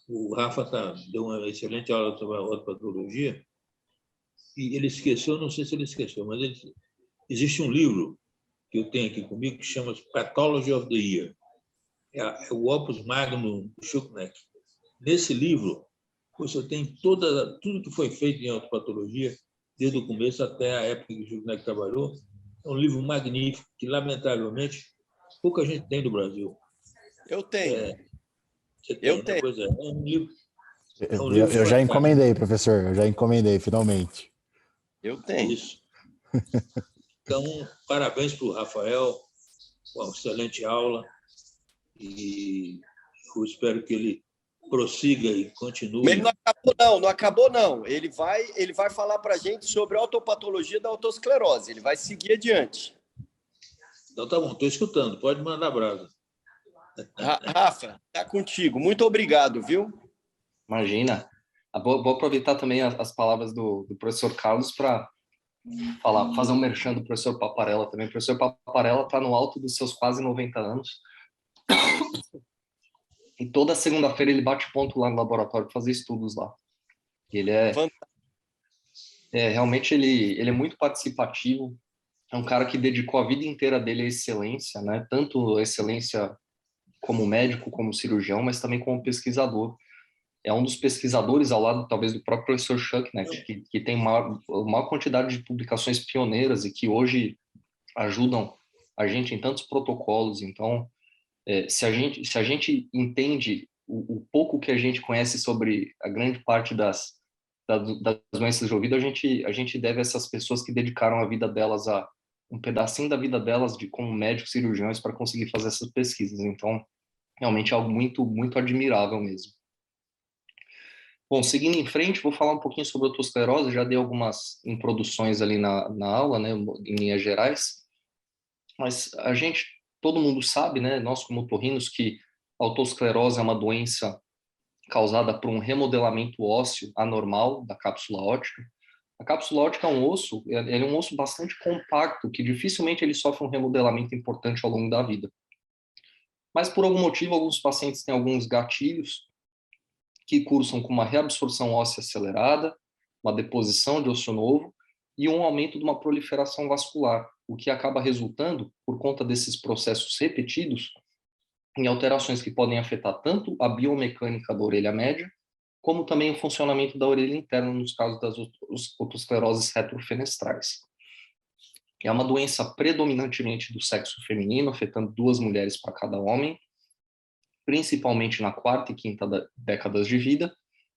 O Rafa deu uma excelente aula sobre a autopatologia e ele esqueceu, não sei se ele esqueceu, mas existe um livro que eu tenho aqui comigo que chama Pathology of the Year. é o Opus Magnum do Schucknecht. Nesse livro, você tem tudo que foi feito em autopatologia, desde o começo até a época que o Schucknecht trabalhou. É um livro magnífico, que, lamentavelmente, pouca gente tem no Brasil. Eu tenho. Você Eu tem, né? tenho. Pois é. É um livro Eu já fantástico. encomendei, professor. Eu já encomendei, finalmente. Eu tenho. Isso. Então, parabéns para o Rafael, uma excelente aula. E eu espero que ele prossiga e continue. Mas ele não acabou, não. Não acabou, não. Ele vai falar para a gente sobre a autopatologia da autoesclerose. Ele vai seguir adiante. Então, tá bom, estou escutando. Pode mandar brasa. Rafa, tá contigo. Muito obrigado, viu? Imagina. Vou aproveitar também as palavras do professor Carlos para fazer um merchan do professor Paparella também. O professor Paparella está no alto dos seus quase 90 anos. E toda segunda-feira ele bate ponto lá no laboratório para fazer estudos lá. Ele realmente ele é muito participativo. É um cara que dedicou a vida inteira dele à excelência, né? Tanto a excelência como médico, como cirurgião, mas também como pesquisador. É um dos pesquisadores, ao lado, talvez, do próprio professor Schucknecht, que tem maior quantidade de publicações pioneiras e que hoje ajudam a gente em tantos protocolos. Então, se a gente entende o pouco que a gente conhece sobre a grande parte das doenças de ouvido, a gente deve a essas pessoas que dedicaram a vida delas um pedacinho da vida delas como médicos cirurgiões para conseguir fazer essas pesquisas. Então, realmente é algo muito, muito admirável mesmo. Bom, seguindo em frente, vou falar um pouquinho sobre a autoesclerose. Já dei algumas introduções ali na aula, né, em linhas gerais. Mas todo mundo sabe, né, nós como otorrinos, que a autoesclerose é uma doença causada por um remodelamento ósseo anormal da cápsula óptica. A cápsula óptica é um osso, ele é um osso bastante compacto, que dificilmente ele sofre um remodelamento importante ao longo da vida. Mas por algum motivo, alguns pacientes têm alguns gatilhos que cursam com uma reabsorção óssea acelerada, uma deposição de osso novo e um aumento de uma proliferação vascular, o que acaba resultando, por conta desses processos repetidos, em alterações que podem afetar tanto a biomecânica da orelha média, como também o funcionamento da orelha interna nos casos das otoscleroses retrofenestrais. É uma doença predominantemente do sexo feminino, afetando 2 mulheres para cada homem, principalmente na 4ª e 5ª décadas de vida,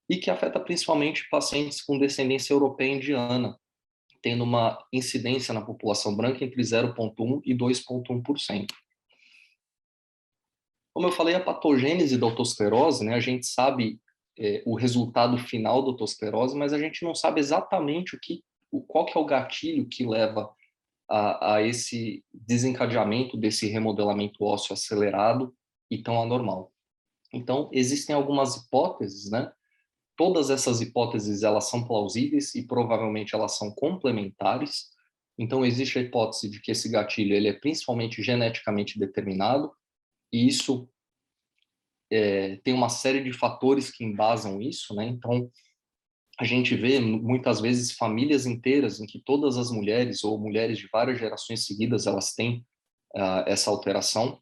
e que afeta principalmente pacientes com descendência europeia e indiana, tendo uma incidência na população branca entre 0,1% e 2,1%. Como eu falei, a patogênese da autoesclerose, né, a gente sabe o resultado final da autoesclerose, mas a gente não sabe exatamente qual que é o gatilho que leva a esse desencadeamento desse remodelamento ósseo acelerado e tão anormal. Então, existem algumas hipóteses, né? Todas essas hipóteses, elas são plausíveis e provavelmente elas são complementares. Então, existe a hipótese de que esse gatilho ele é principalmente geneticamente determinado, e isso tem uma série de fatores que embasam isso, né? Então, a gente vê muitas vezes famílias inteiras em que todas as mulheres ou mulheres de várias gerações seguidas elas têm essa alteração.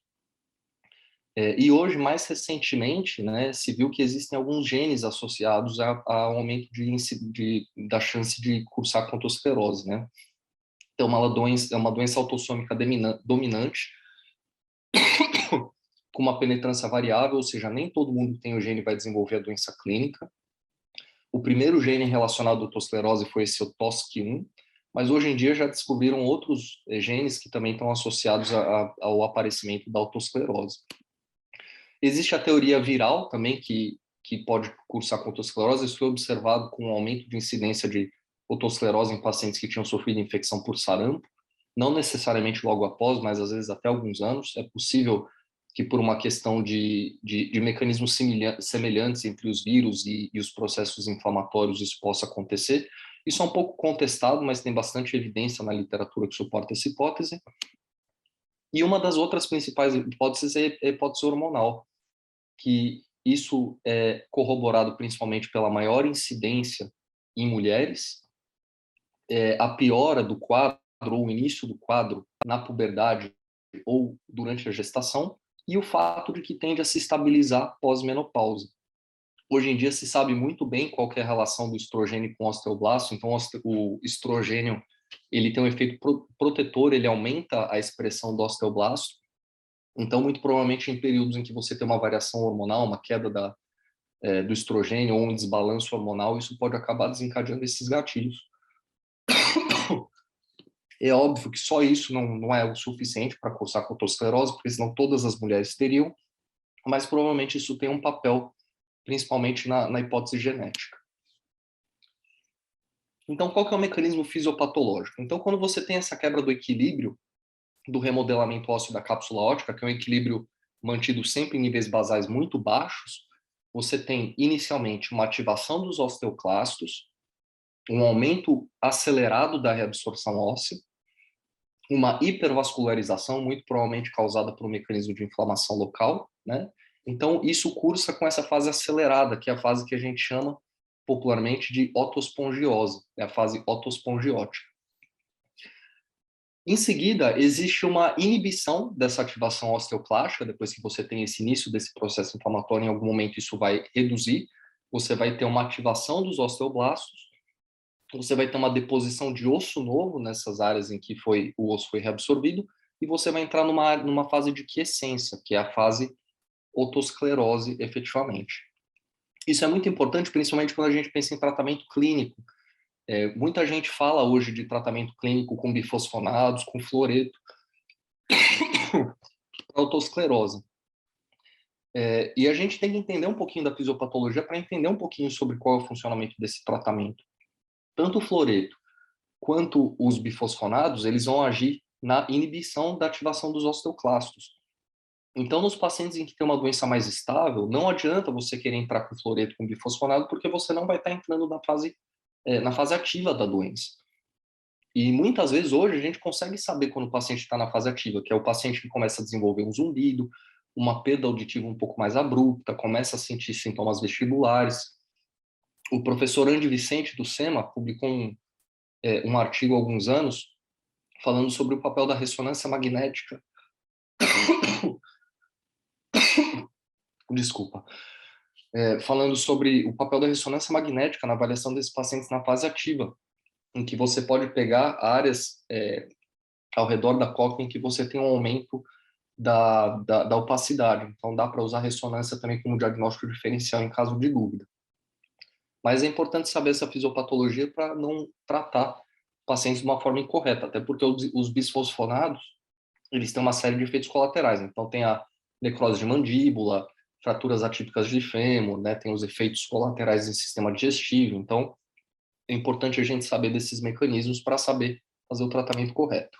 E hoje, mais recentemente, né, se viu que existem alguns genes associados ao aumento da chance de cursar com autoesclerose, né? Então, é uma doença autossômica dominante, com uma penetrância variável, ou seja, nem todo mundo tem o gene e vai desenvolver a doença clínica. O primeiro gene relacionado à autoesclerose foi esse o TOSC1, mas hoje em dia já descobriram outros genes que também estão associados ao aparecimento da autoesclerose. Existe a teoria viral também, que pode cursar com autoesclerose. Isso foi observado com um aumento de incidência de autoesclerose em pacientes que tinham sofrido infecção por sarampo, não necessariamente logo após, mas às vezes até alguns anos. É possível que por uma questão de mecanismos semelhantes entre os vírus e os processos inflamatórios isso possa acontecer. Isso é um pouco contestado, mas tem bastante evidência na literatura que suporta essa hipótese. E uma das outras principais hipóteses é a hipótese hormonal, que isso é corroborado principalmente pela maior incidência em mulheres, a piora do quadro ou o início do quadro na puberdade ou durante a gestação, e o fato de que tende a se estabilizar pós-menopausa. Hoje em dia se sabe muito bem qual que é a relação do estrogênio com o osteoblasto, então o estrogênio ele tem um efeito protetor, ele aumenta a expressão do osteoblasto, então muito provavelmente em períodos em que você tem uma variação hormonal, uma queda do estrogênio ou um desbalanço hormonal, isso pode acabar desencadeando esses gatilhos. É óbvio que só isso não é o suficiente para cursar com autoesclerose, porque senão todas as mulheres teriam, mas provavelmente isso tem um papel, principalmente na hipótese genética. Então, qual que é o mecanismo fisiopatológico? Então, quando você tem essa quebra do equilíbrio do remodelamento ósseo da cápsula óptica, que é um equilíbrio mantido sempre em níveis basais muito baixos, você tem inicialmente uma ativação dos osteoclastos, um aumento acelerado da reabsorção óssea, uma hipervascularização, muito provavelmente causada por um mecanismo de inflamação local, né? Então, isso cursa com essa fase acelerada, que é a fase que a gente chama popularmente de otospongiose, é a fase otospongiótica. Em seguida, existe uma inibição dessa ativação osteoclástica, depois que você tem esse início desse processo inflamatório, em algum momento isso vai reduzir, você vai ter uma ativação dos osteoblastos, você vai ter uma deposição de osso novo nessas áreas em que o osso foi reabsorvido, e você vai entrar numa fase de quiescência, que é a fase otosclerose, efetivamente. Isso é muito importante, principalmente quando a gente pensa em tratamento clínico. Muita gente fala hoje de tratamento clínico com bifosfonados, com fluoreto, para autosclerose. E a gente tem que entender um pouquinho da fisiopatologia para entender um pouquinho sobre qual é o funcionamento desse tratamento. Tanto o fluoreto quanto os bifosfonados, eles vão agir na inibição da ativação dos osteoclastos. Então, nos pacientes em que tem uma doença mais estável, não adianta você querer entrar com fluoreto com bifosfonado, porque você não vai estar entrando na fase ativa da doença. E muitas vezes hoje a gente consegue saber quando o paciente está na fase ativa, que é o paciente que começa a desenvolver um zumbido, uma perda auditiva um pouco mais abrupta, começa a sentir sintomas vestibulares. O professor Andy Vicente, do SEMA, publicou um artigo há alguns anos falando sobre o papel da ressonância magnética. Desculpa. Falando sobre o papel da ressonância magnética na avaliação desses pacientes na fase ativa, em que você pode pegar áreas ao redor da cóclea em que você tem um aumento da opacidade. Então, dá para usar ressonância também como diagnóstico diferencial em caso de dúvida. Mas é importante saber essa fisiopatologia para não tratar pacientes de uma forma incorreta, até porque os bisfosfonados, eles têm uma série de efeitos colaterais. Então, tem a necrose de mandíbula, fraturas atípicas de fêmur, né? Tem os efeitos colaterais em sistema digestivo. Então, é importante a gente saber desses mecanismos para saber fazer o tratamento correto.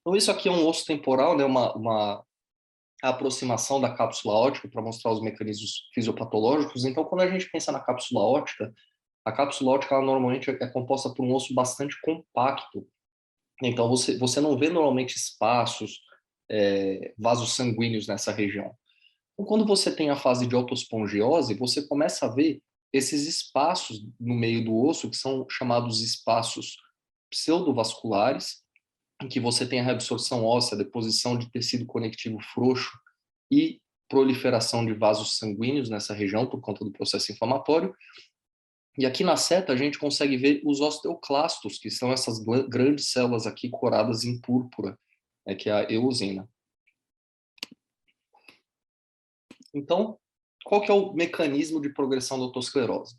Então, isso aqui é um osso temporal, né? Uma aproximação da cápsula óptica para mostrar os mecanismos fisiopatológicos. Então, quando a gente pensa na cápsula óptica, a cápsula óptica ela normalmente é composta por um osso bastante compacto. Então, você não vê normalmente espaços, vasos sanguíneos nessa região. Então, quando você tem a fase de otospongiose, você começa a ver esses espaços no meio do osso, que são chamados espaços pseudovasculares, em que você tem a reabsorção óssea, deposição de tecido conectivo frouxo e proliferação de vasos sanguíneos nessa região por conta do processo inflamatório. E aqui na seta a gente consegue ver os osteoclastos, que são essas grandes células aqui coradas em púrpura, que é a eosina. Então, qual que é o mecanismo de progressão da autoesclerose?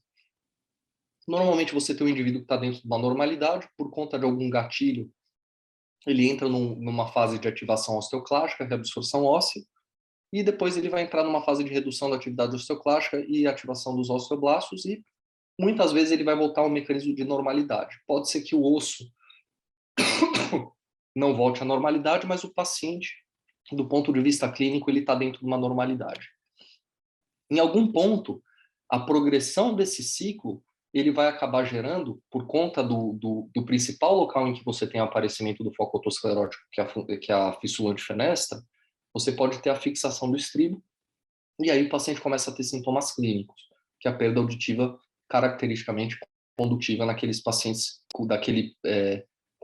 Normalmente você tem um indivíduo que está dentro de uma normalidade, por conta de algum gatilho, ele entra numa fase de ativação osteoclástica, reabsorção óssea, e depois ele vai entrar numa fase de redução da atividade osteoclástica e ativação dos osteoblastos, e muitas vezes ele vai voltar ao mecanismo de normalidade. Pode ser que o osso não volte à normalidade, mas o paciente, do ponto de vista clínico, ele está dentro de uma normalidade. Em algum ponto, a progressão desse ciclo ele vai acabar gerando, por conta do principal local em que você tem o aparecimento do foco otosclerótico, que é a fístula antifenesta, você pode ter a fixação do estribo, e aí o paciente começa a ter sintomas clínicos, que é a perda auditiva caracteristicamente condutiva naqueles pacientes com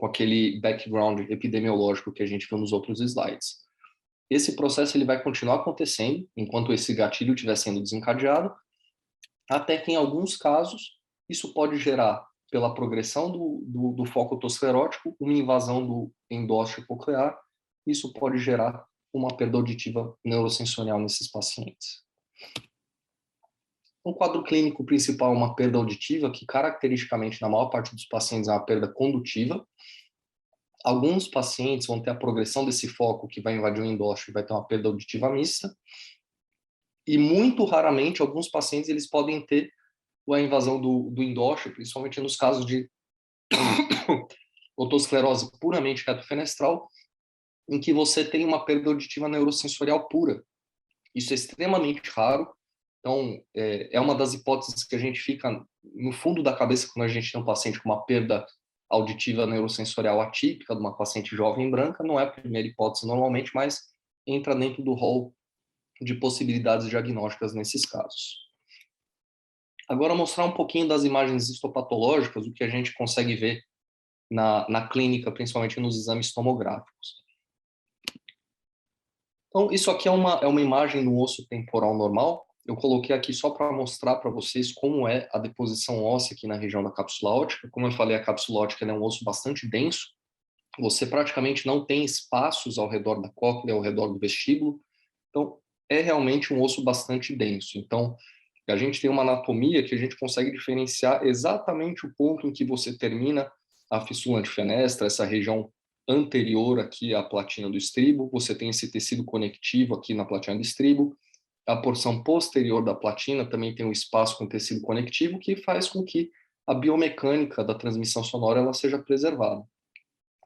aquele background epidemiológico que a gente viu nos outros slides. Esse processo ele vai continuar acontecendo enquanto esse gatilho estiver sendo desencadeado, até que em alguns casos isso pode gerar, pela progressão do foco otosclerótico, uma invasão do endósteo coclear. Isso pode gerar uma perda auditiva neurosensorial nesses pacientes. O quadro clínico principal é uma perda auditiva, que caracteristicamente na maior parte dos pacientes é uma perda condutiva. Alguns pacientes vão ter a progressão desse foco que vai invadir o endósteo e vai ter uma perda auditiva mista. E muito raramente, alguns pacientes eles podem ter a invasão do endósteo, principalmente nos casos de otosclerose puramente retofenestral, em que você tem uma perda auditiva neurosensorial pura. Isso é extremamente raro. Então, é uma das hipóteses que a gente fica no fundo da cabeça quando a gente tem um paciente com uma perda auditiva neurosensorial atípica, de uma paciente jovem branca. Não é a primeira hipótese normalmente, mas entra dentro do rol de possibilidades diagnósticas nesses casos. Agora, mostrar um pouquinho das imagens histopatológicas, o que a gente consegue ver na clínica, principalmente nos exames tomográficos. Então, isso aqui é uma imagem do osso temporal normal. Eu coloquei aqui só para mostrar para vocês como é a deposição óssea aqui na região da cápsula óptica. Como eu falei, a cápsula óptica é um osso bastante denso. Você praticamente não tem espaços ao redor da cóclea, ao redor do vestíbulo. Então, é realmente um osso bastante denso. Então, a gente tem uma anatomia que a gente consegue diferenciar exatamente o ponto em que você termina a fístula antifenestra, essa região anterior aqui à platina do estribo. Você tem esse tecido conectivo aqui na platina do estribo. A porção posterior da platina também tem um espaço com tecido conectivo que faz com que a biomecânica da transmissão sonora ela seja preservada.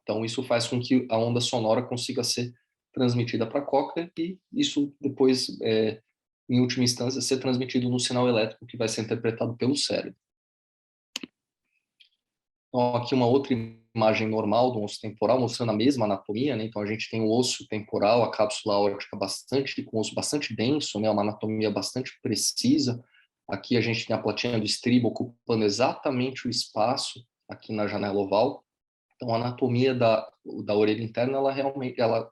Então, isso faz com que a onda sonora consiga ser transmitida para a cóclea e isso depois, em última instância, ser transmitido no sinal elétrico que vai ser interpretado pelo cérebro. Então, aqui uma outra imagem normal do osso temporal, mostrando a mesma anatomia, né? Então, a gente tem o osso temporal, a cápsula aórtica com o osso bastante denso, né? Uma anatomia bastante precisa. Aqui a gente tem a platina do estribo ocupando exatamente o espaço aqui na janela oval. Então, a anatomia da orelha interna,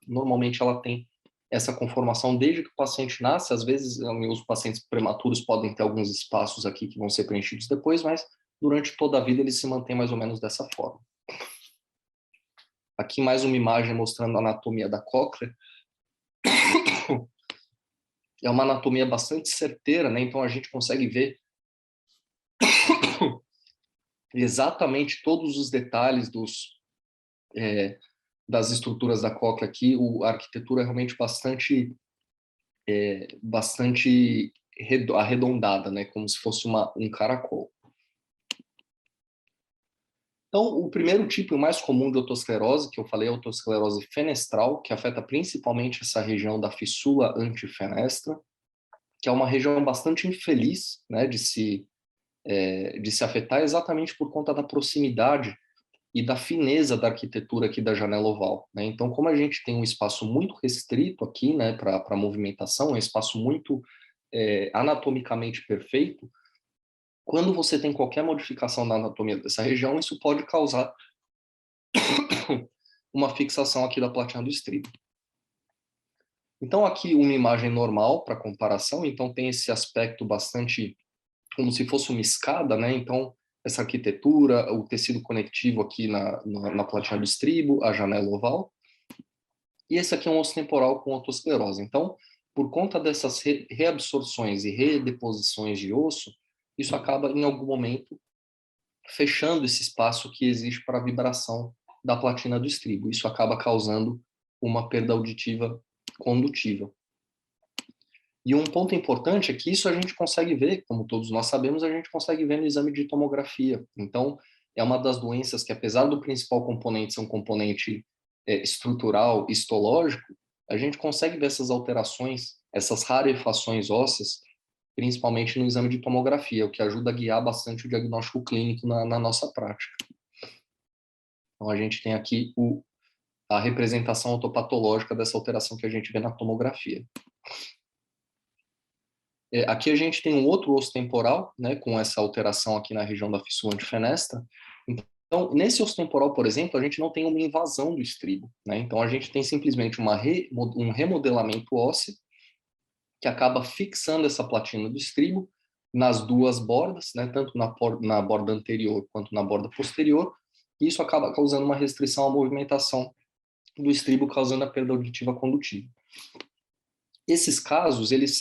normalmente ela tem essa conformação desde que o paciente nasce. Às vezes, os pacientes prematuros podem ter alguns espaços aqui que vão ser preenchidos depois, mas durante toda a vida ele se mantém mais ou menos dessa forma. Aqui mais uma imagem mostrando a anatomia da cóclea. É uma anatomia bastante certeira, né? Então a gente consegue ver exatamente todos os detalhes das estruturas da cóclea aqui. A arquitetura é realmente bastante arredondada, né? Como se fosse um caracol. Então, o primeiro tipo e o mais comum de otosclerose, que eu falei, é a otosclerose fenestral, que afeta principalmente essa região da fístula antifenestra, que é uma região bastante infeliz, né, de se afetar exatamente por conta da proximidade e da fineza da arquitetura aqui da janela oval, né? Então, como a gente tem um espaço muito restrito aqui, né, para movimentação, um espaço muito anatomicamente perfeito, quando você tem qualquer modificação na anatomia dessa região, isso pode causar uma fixação aqui da platina do estribo. Então, aqui uma imagem normal para comparação. Então, tem esse aspecto bastante como se fosse uma escada, né? Então, essa arquitetura, o tecido conectivo aqui na platina do estribo, a janela oval. E esse aqui é um osso temporal com otosclerose. Então, por conta dessas reabsorções e redeposições de osso, isso acaba, em algum momento, fechando esse espaço que existe para a vibração da platina do estribo. Isso acaba causando uma perda auditiva condutiva. E um ponto importante é que isso a gente consegue ver, como todos nós sabemos, a gente consegue ver no exame de tomografia. Então, é uma das doenças que, apesar do principal componente ser um componente estrutural, histológico, a gente consegue ver essas alterações, essas rarefações ósseas, principalmente no exame de tomografia, o que ajuda a guiar bastante o diagnóstico clínico na nossa prática. Então, a gente tem aqui a representação autopatológica dessa alteração que a gente vê na tomografia. Aqui a gente tem um outro osso temporal, né, com essa alteração aqui na região da fístula antifenestra. Então, nesse osso temporal, por exemplo, a gente não tem uma invasão do estribo, né? Então, a gente tem simplesmente um remodelamento ósseo que acaba fixando essa platina do estribo nas duas bordas, né? Tanto na borda anterior quanto na borda posterior, e isso acaba causando uma restrição à movimentação do estribo, causando a perda auditiva condutiva. Esses casos, eles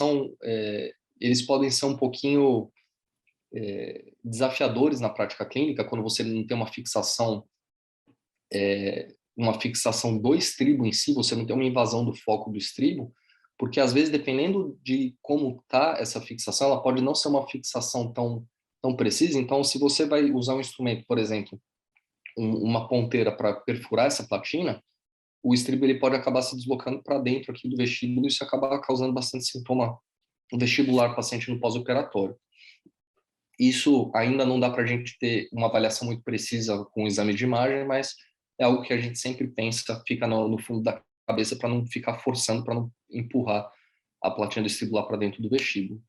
podem ser um pouquinho desafiadores na prática clínica, quando você não tem uma fixação do estribo em si, você não tem uma invasão do foco do estribo, porque às vezes, dependendo de como está essa fixação, ela pode não ser uma fixação tão precisa. Então, se você vai usar um instrumento, por exemplo, uma ponteira para perfurar essa platina, o estribo ele pode acabar se deslocando para dentro aqui do vestíbulo e isso acaba causando bastante sintoma vestibular paciente no pós-operatório. Isso ainda não dá para a gente ter uma avaliação muito precisa com o exame de imagem, mas é algo que a gente sempre pensa, fica no fundo da cabeça para não ficar forçando, para não empurrar a platina do vestibular para dentro do vestíbulo.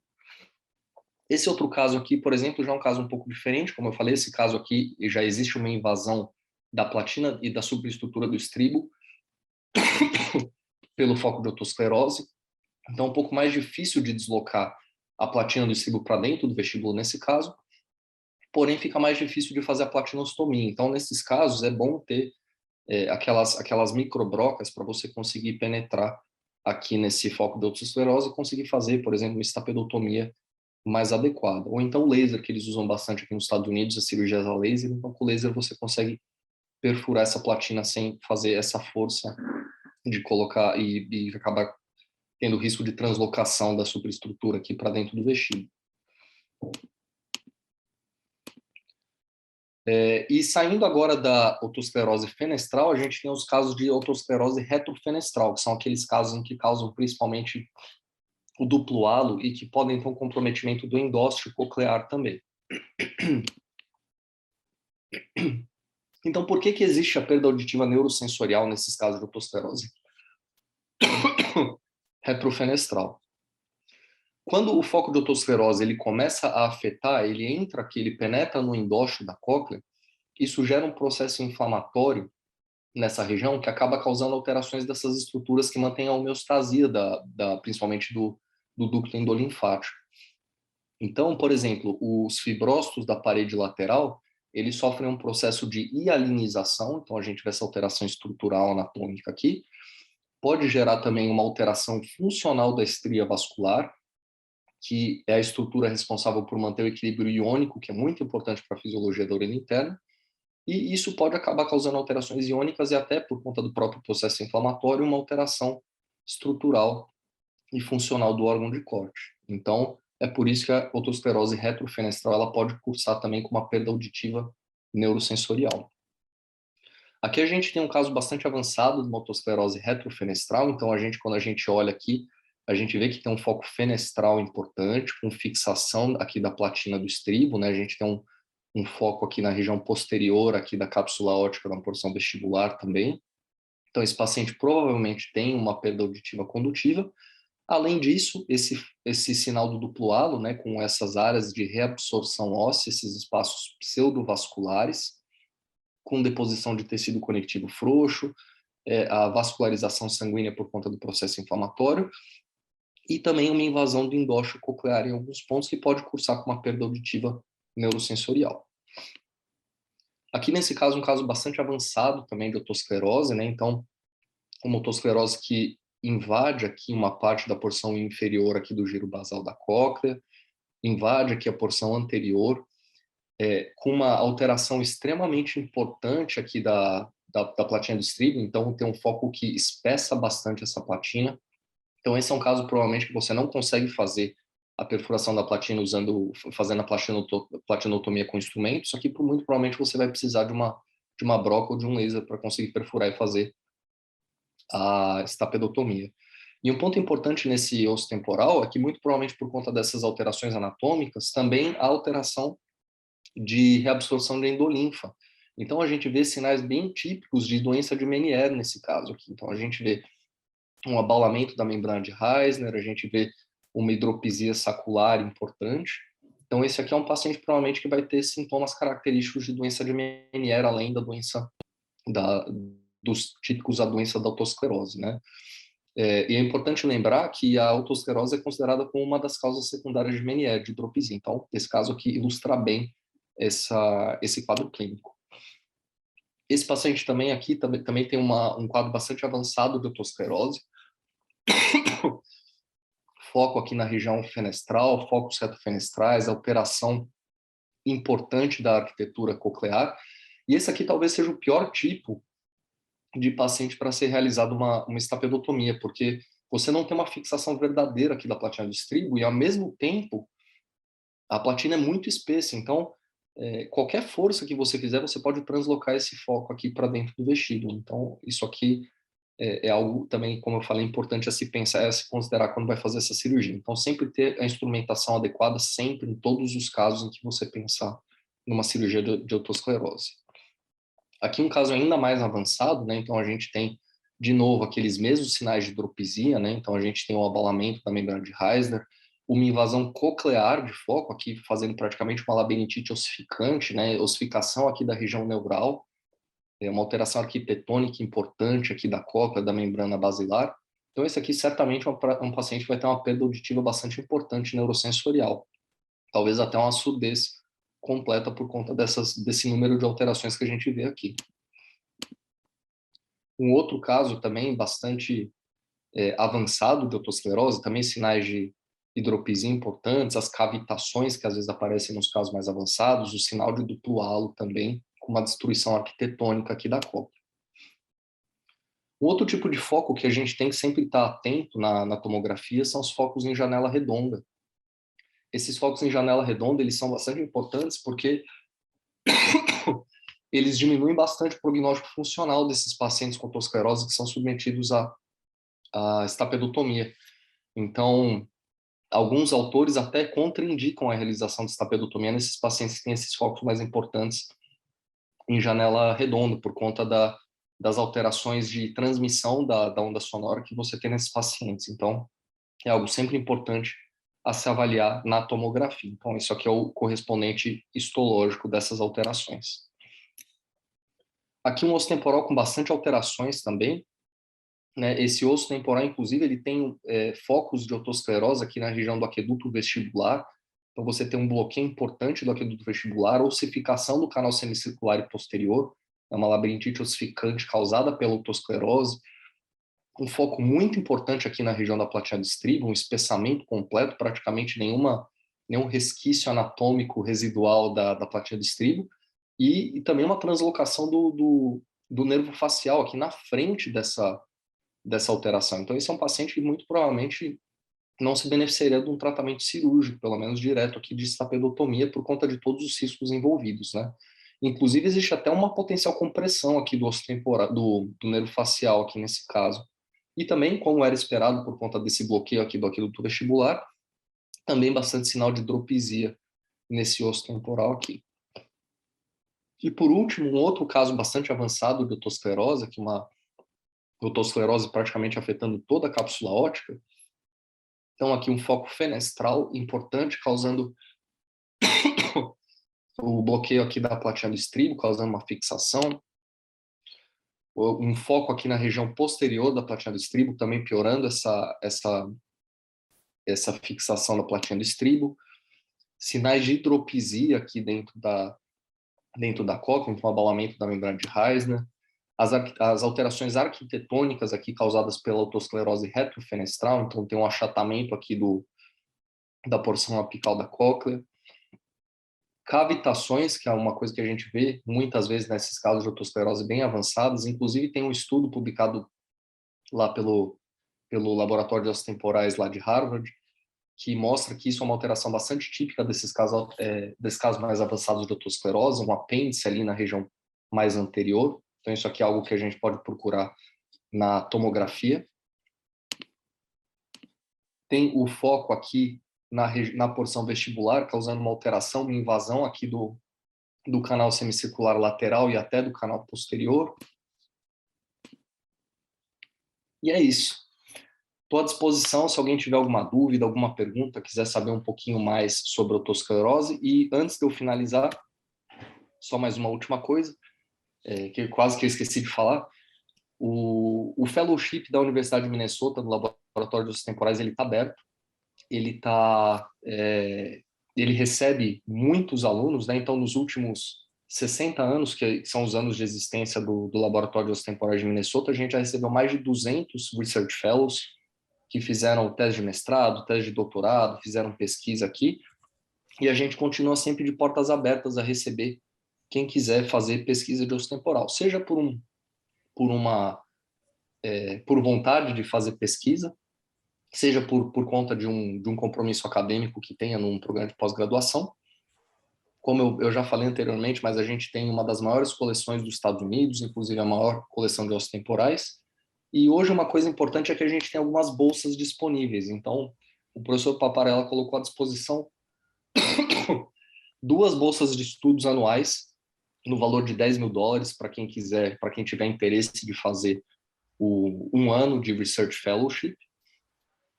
Esse outro caso aqui, por exemplo, já é um caso um pouco diferente. Como eu falei, esse caso aqui já existe uma invasão da platina e da superestrutura do estribo pelo foco de otosclerose. Então, é um pouco mais difícil de deslocar a platina do estribo para dentro do vestíbulo nesse caso, porém fica mais difícil de fazer a platinostomia. Então, nesses casos, é bom ter aquelas microbrocas para você conseguir penetrar aqui nesse foco de otosclerose e conseguir fazer, por exemplo, uma estapedotomia mais adequada. Ou então o laser, que eles usam bastante aqui nos Estados Unidos, as cirurgias a laser. Então, com o laser você consegue perfurar essa platina sem fazer essa força de colocar e acabar tendo risco de translocação da superestrutura aqui para dentro do vestíbulo. E saindo agora da otosclerose fenestral, a gente tem os casos de otosclerose retrofenestral, que são aqueles casos em que causam principalmente o duplo halo e que podem ter um comprometimento do endósteo coclear também. Então, por que existe a perda auditiva neurosensorial nesses casos de otosclerose retrofenestral? Quando o foco de otosclerose ele começa a afetar, ele entra aqui, ele penetra no endósteo da cóclea, isso gera um processo inflamatório nessa região que acaba causando alterações dessas estruturas que mantêm a homeostasia principalmente do ducto endolinfático. Então, por exemplo, os fibrócitos da parede lateral, eles sofrem um processo de hialinização, então a gente vê essa alteração estrutural anatômica aqui, pode gerar também uma alteração funcional da estria vascular, que é a estrutura responsável por manter o equilíbrio iônico, que é muito importante para a fisiologia da orelha interna, e isso pode acabar causando alterações iônicas e até, por conta do próprio processo inflamatório, uma alteração estrutural e funcional do órgão de corte. Então, é por isso que a otosclerose retrofenestral ela pode cursar também com uma perda auditiva neurosensorial. Aqui a gente tem um caso bastante avançado de uma otosclerose retrofenestral, então quando a gente olha aqui, a gente vê que tem um foco fenestral importante, com fixação aqui da platina do estribo, né? A gente tem um foco aqui na região posterior aqui da cápsula óptica na porção vestibular também. Então, esse paciente provavelmente tem uma perda auditiva condutiva. Além disso, esse sinal do duplo halo, né, com essas áreas de reabsorção óssea, esses espaços pseudovasculares, com deposição de tecido conectivo frouxo, a vascularização sanguínea por conta do processo inflamatório, e também uma invasão do endósteo coclear em alguns pontos que pode cursar com uma perda auditiva neurosensorial. Aqui nesse caso, um caso bastante avançado também de otosclerose, né? Então, uma otosclerose que invade aqui uma parte da porção inferior aqui do giro basal da cóclea, invade aqui a porção anterior, com uma alteração extremamente importante aqui da platina do estribo, então tem um foco que espessa bastante essa platina. Então esse é um caso provavelmente que você não consegue fazer a perfuração da platina fazendo a platinotomia com instrumento, só que muito provavelmente você vai precisar de uma broca ou de um laser para conseguir perfurar e fazer a estapedotomia. E um ponto importante nesse osso temporal é que muito provavelmente por conta dessas alterações anatômicas, também há alteração de reabsorção de endolinfa. Então a gente vê sinais bem típicos de doença de Meniere nesse caso aqui. Então a gente vê um abaulamento da membrana de Reisner, a gente vê uma hidropisia sacular importante, Então, esse aqui é um paciente provavelmente que vai ter sintomas característicos de doença de Meniere, além da doença dos típicos da doença da autoesclerose, né? E é importante lembrar que a autoesclerose é considerada como uma das causas secundárias de Meniere, de hidropisia. Então, esse caso aqui ilustra bem esse quadro clínico. Esse paciente também aqui também tem um quadro bastante avançado de autoesclerose, foco aqui na região fenestral, focos retofenestrais, alteração importante da arquitetura coclear. E esse aqui talvez seja o pior tipo de paciente para ser realizada uma estapedotomia, porque você não tem uma fixação verdadeira aqui da platina do estribo e, ao mesmo tempo, a platina é muito espessa. Então, qualquer força que você fizer, você pode translocar esse foco aqui para dentro do vestíbulo. Então, isso aqui é algo também, como eu falei, importante a se pensar, a se considerar quando vai fazer essa cirurgia. Então, sempre ter a instrumentação adequada, sempre, em todos os casos em que você pensar numa cirurgia de autoesclerose. Aqui um caso ainda mais avançado, né? Então, a gente tem, de novo, aqueles mesmos sinais de hidropisia, né? Então, a gente tem o abalamento da membrana de Reisner, uma invasão coclear de foco, aqui fazendo praticamente uma labirintite ossificante, né? Ossificação aqui da região neural, uma alteração arquitetônica importante aqui da cóclea, da membrana basilar. Então, esse aqui certamente é um paciente que vai ter uma perda auditiva bastante importante neurosensorial. Talvez até uma surdez completa por conta desse número de alterações que a gente vê aqui. Um outro caso também bastante avançado de autoesclerose, também sinais de hidropisia importantes, as cavitações que às vezes aparecem nos casos mais avançados, o sinal de duplo halo também, com uma destruição arquitetônica aqui da cóclea. Um outro tipo de foco que a gente tem que sempre estar atento na tomografia são os focos em janela redonda. Esses focos em janela redonda, eles são bastante importantes porque eles diminuem bastante o prognóstico funcional desses pacientes com autoesclerose que são submetidos à estapedotomia. Então, alguns autores até contraindicam a realização de estapedotomia nesses pacientes que têm esses focos mais importantes em janela redonda, por conta das alterações de transmissão da onda sonora que você tem nesses pacientes. Então, é algo sempre importante a se avaliar na tomografia. Então, isso aqui é o correspondente histológico dessas alterações. Aqui um osso temporal com bastante alterações também, né? Esse osso temporal, inclusive, ele tem focos de autoesclerose aqui na região do aqueduto vestibular. Então, você tem um bloqueio importante do aqueduto vestibular, ossificação do canal semicircular e posterior, é uma labirintite ossificante causada pela autoesclerose. Um foco muito importante aqui na região da platina do estribo, um espessamento completo, praticamente nenhum resquício anatômico residual da platina do estribo, e também uma translocação do nervo facial aqui na frente dessa alteração. Então, esse é um paciente que muito provavelmente não se beneficiaria de um tratamento cirúrgico, pelo menos direto aqui de estapedotomia, por conta de todos os riscos envolvidos, né? Inclusive, existe até uma potencial compressão aqui do osso temporal, do nervo facial aqui nesse caso. E também, como era esperado por conta desse bloqueio aqui do aqueduto vestibular, também bastante sinal de hidropisia nesse osso temporal aqui. E por último, um outro caso bastante avançado de autoesclerose, que uma autoesclerose praticamente afetando toda a cápsula óptica. Então aqui um foco fenestral importante, causando o bloqueio aqui da platina do estribo, causando uma fixação. Um foco aqui na região posterior da platina do estribo, também piorando essa fixação da platina do estribo. Sinais de hidropisia aqui dentro da cóclea, então abalamento da membrana de Reisner. As alterações arquitetônicas aqui causadas pela autoesclerose retrofenestral, então tem um achatamento aqui da porção apical da cóclea. Cavitações, que é uma coisa que a gente vê muitas vezes nesses casos de autoesclerose bem avançados, inclusive tem um estudo publicado lá pelo laboratório de ossos temporais lá de Harvard, que mostra que isso é uma alteração bastante típica desses casos mais avançados de autoesclerose, um apêndice ali na região mais anterior. Então, isso aqui é algo que a gente pode procurar na tomografia. Tem o foco aqui na porção vestibular, causando uma alteração, uma invasão aqui do canal semicircular lateral e até do canal posterior. E é isso. Estou à disposição se alguém tiver alguma dúvida, alguma pergunta, quiser saber um pouquinho mais sobre a otosclerose. E antes de eu finalizar, só mais uma última coisa, que quase que eu esqueci de falar. O fellowship da Universidade de Minnesota, no Laboratório de Doenças Temporais, ele está aberto. Ele recebe muitos alunos, né? Então, nos últimos 60 anos, que são os anos de existência do Laboratório de Doenças Temporais de Minnesota, a gente já recebeu mais de 200 Research Fellows que fizeram tese de mestrado, tese de doutorado, fizeram pesquisa aqui, e a gente continua sempre de portas abertas a receber quem quiser fazer pesquisa de osso temporal, seja por vontade de fazer pesquisa, seja por conta de um compromisso acadêmico que tenha num programa de pós-graduação. Como eu já falei anteriormente, mas a gente tem uma das maiores coleções dos Estados Unidos, inclusive a maior coleção de ossos temporais. E hoje uma coisa importante é que a gente tem algumas bolsas disponíveis. Então, o professor Paparella colocou à disposição 2 bolsas de estudos anuais no valor de $10.000 para quem quiser, para quem tiver interesse de fazer um ano de Research Fellowship.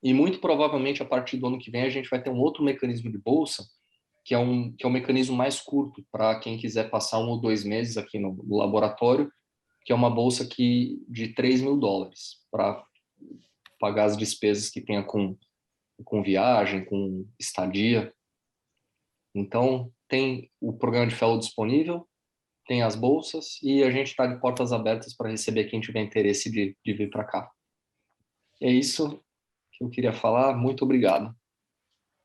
E muito provavelmente, a partir do ano que vem, a gente vai ter um outro mecanismo de bolsa, que é um mecanismo mais curto, para quem quiser passar 1 ou 2 meses aqui no laboratório, que é uma bolsa de $3.000, para pagar as despesas que tenha com viagem, com estadia. Então, tem o programa de fellow disponível, tem as bolsas, e a gente está de portas abertas para receber quem tiver interesse de vir para cá. É isso que eu queria falar. Muito obrigado.